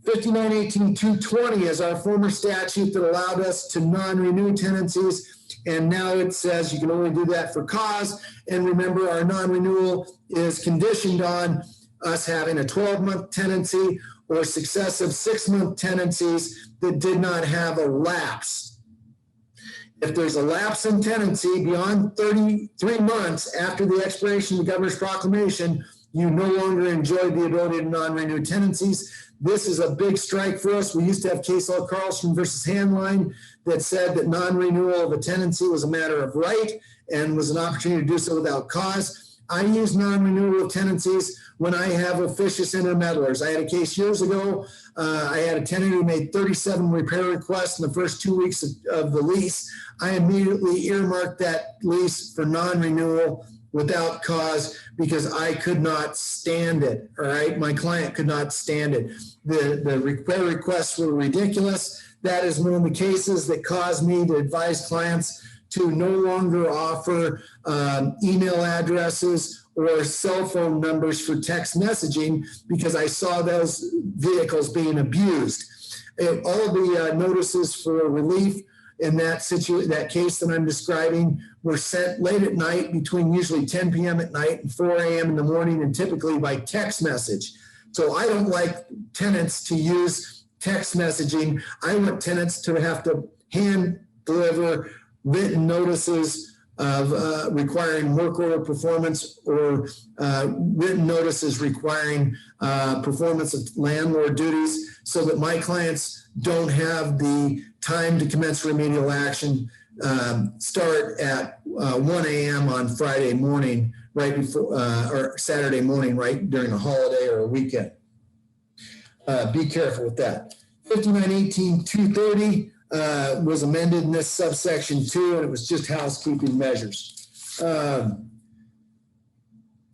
5918-220 is our former statute that allowed us to non-renew tenancies, and now it says you can only do that for cause. And remember, our non-renewal is conditioned on us having a 12-month tenancy or successive 6-month tenancies that did not have a lapse. If there's a lapse in tenancy beyond 33 months after the expiration of the governor's proclamation, you no longer enjoy the ability to non-renew tenancies. This is a big strike for us. We used to have case law Carlson versus Handline that said that non-renewal of a tenancy was a matter of right and was an opportunity to do so without cause. I use non-renewal of tenancies when I have officious intermeddlers. I had a case years ago. I had a tenant who made 37 repair requests in the first 2 weeks of the lease. I immediately earmarked that lease for non-renewal without cause because I could not stand it. All right. My client could not stand it. The requests were ridiculous. That is one of the cases that caused me to advise clients to no longer offer email addresses or cell phone numbers for text messaging because I saw those vehicles being abused. All the notices for relief in that case that I'm describing were sent late at night between usually 10 p.m. at night and 4 a.m. in the morning, and typically by text message. So I don't like tenants to use text messaging. I want tenants to have to hand deliver written notices of requiring work order performance or written notices requiring performance of landlord duties so that my clients don't have the time to commence remedial action start at 1 a.m. on Friday morning, right before, or Saturday morning, right during a holiday or a weekend. Be careful with that. 5918-230 was amended in this subsection 2, and it was just housekeeping measures.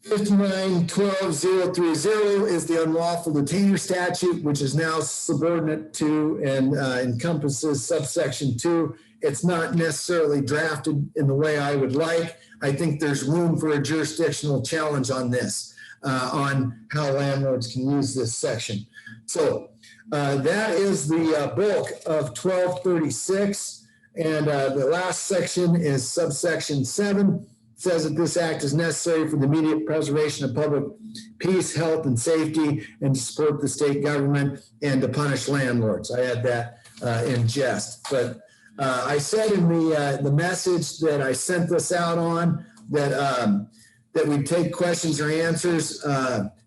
5912-030 is the unlawful detainer statute, which is now subordinate to and encompasses subsection 2. It's not necessarily drafted in the way I would like. I think there's room for a jurisdictional challenge on this, on how landlords can use this section. So that is the bulk of 1236. And the last section is subsection 7. It says that this act is necessary for the immediate preservation of public peace, health, and safety, and to support the state government and to punish landlords. I had that in jest. But I said in the message that I sent this out on that we'd take questions or answers,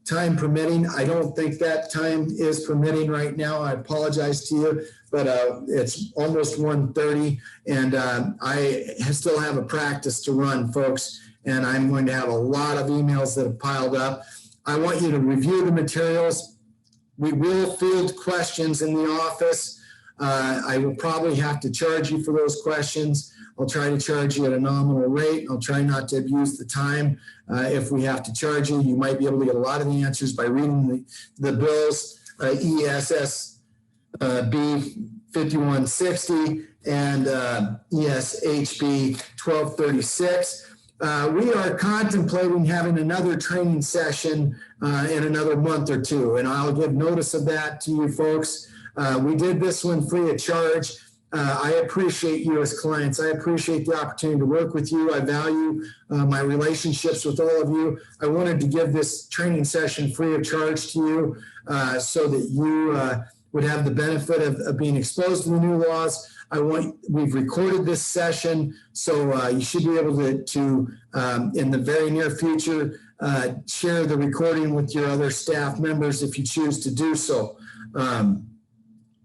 time permitting. I don't think that time is permitting right now. I apologize to you, but it's almost 1:30, and I still have a practice to run, folks, and I'm going to have a lot of emails that have piled up. I want you to review the materials. We will field questions in the office. I will probably have to charge you for those questions. I'll try to charge you at a nominal rate. I'll try not to abuse the time. If we have to charge you, you might be able to get a lot of the answers by reading the bills, ESSB 5160 and ESHB 1236. We are contemplating having another training session in another month or two, and I'll give notice of that to you folks. We did this one free of charge. I appreciate you as clients. I appreciate the opportunity to work with you. I value my relationships with all of you. I wanted to give this training session free of charge to you so that you would have the benefit of being exposed to the new laws. We've recorded this session, so you should be able to in the very near future, share the recording with your other staff members if you choose to do so.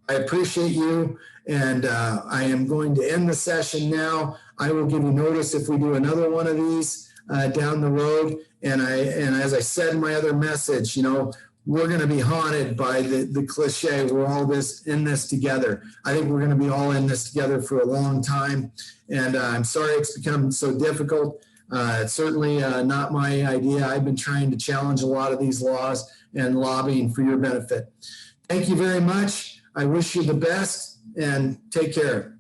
I appreciate you, and I am going to end the session now. I will give you notice if we do another one of these down the road. And as I said in my other message, you know, we're going to be haunted by the cliche. We're all in this together. I think we're going to be all in this together for a long time. And I'm sorry it's become so difficult. It's certainly not my idea. I've been trying to challenge a lot of these laws and lobbying for your benefit. Thank you very much. I wish you the best and take care.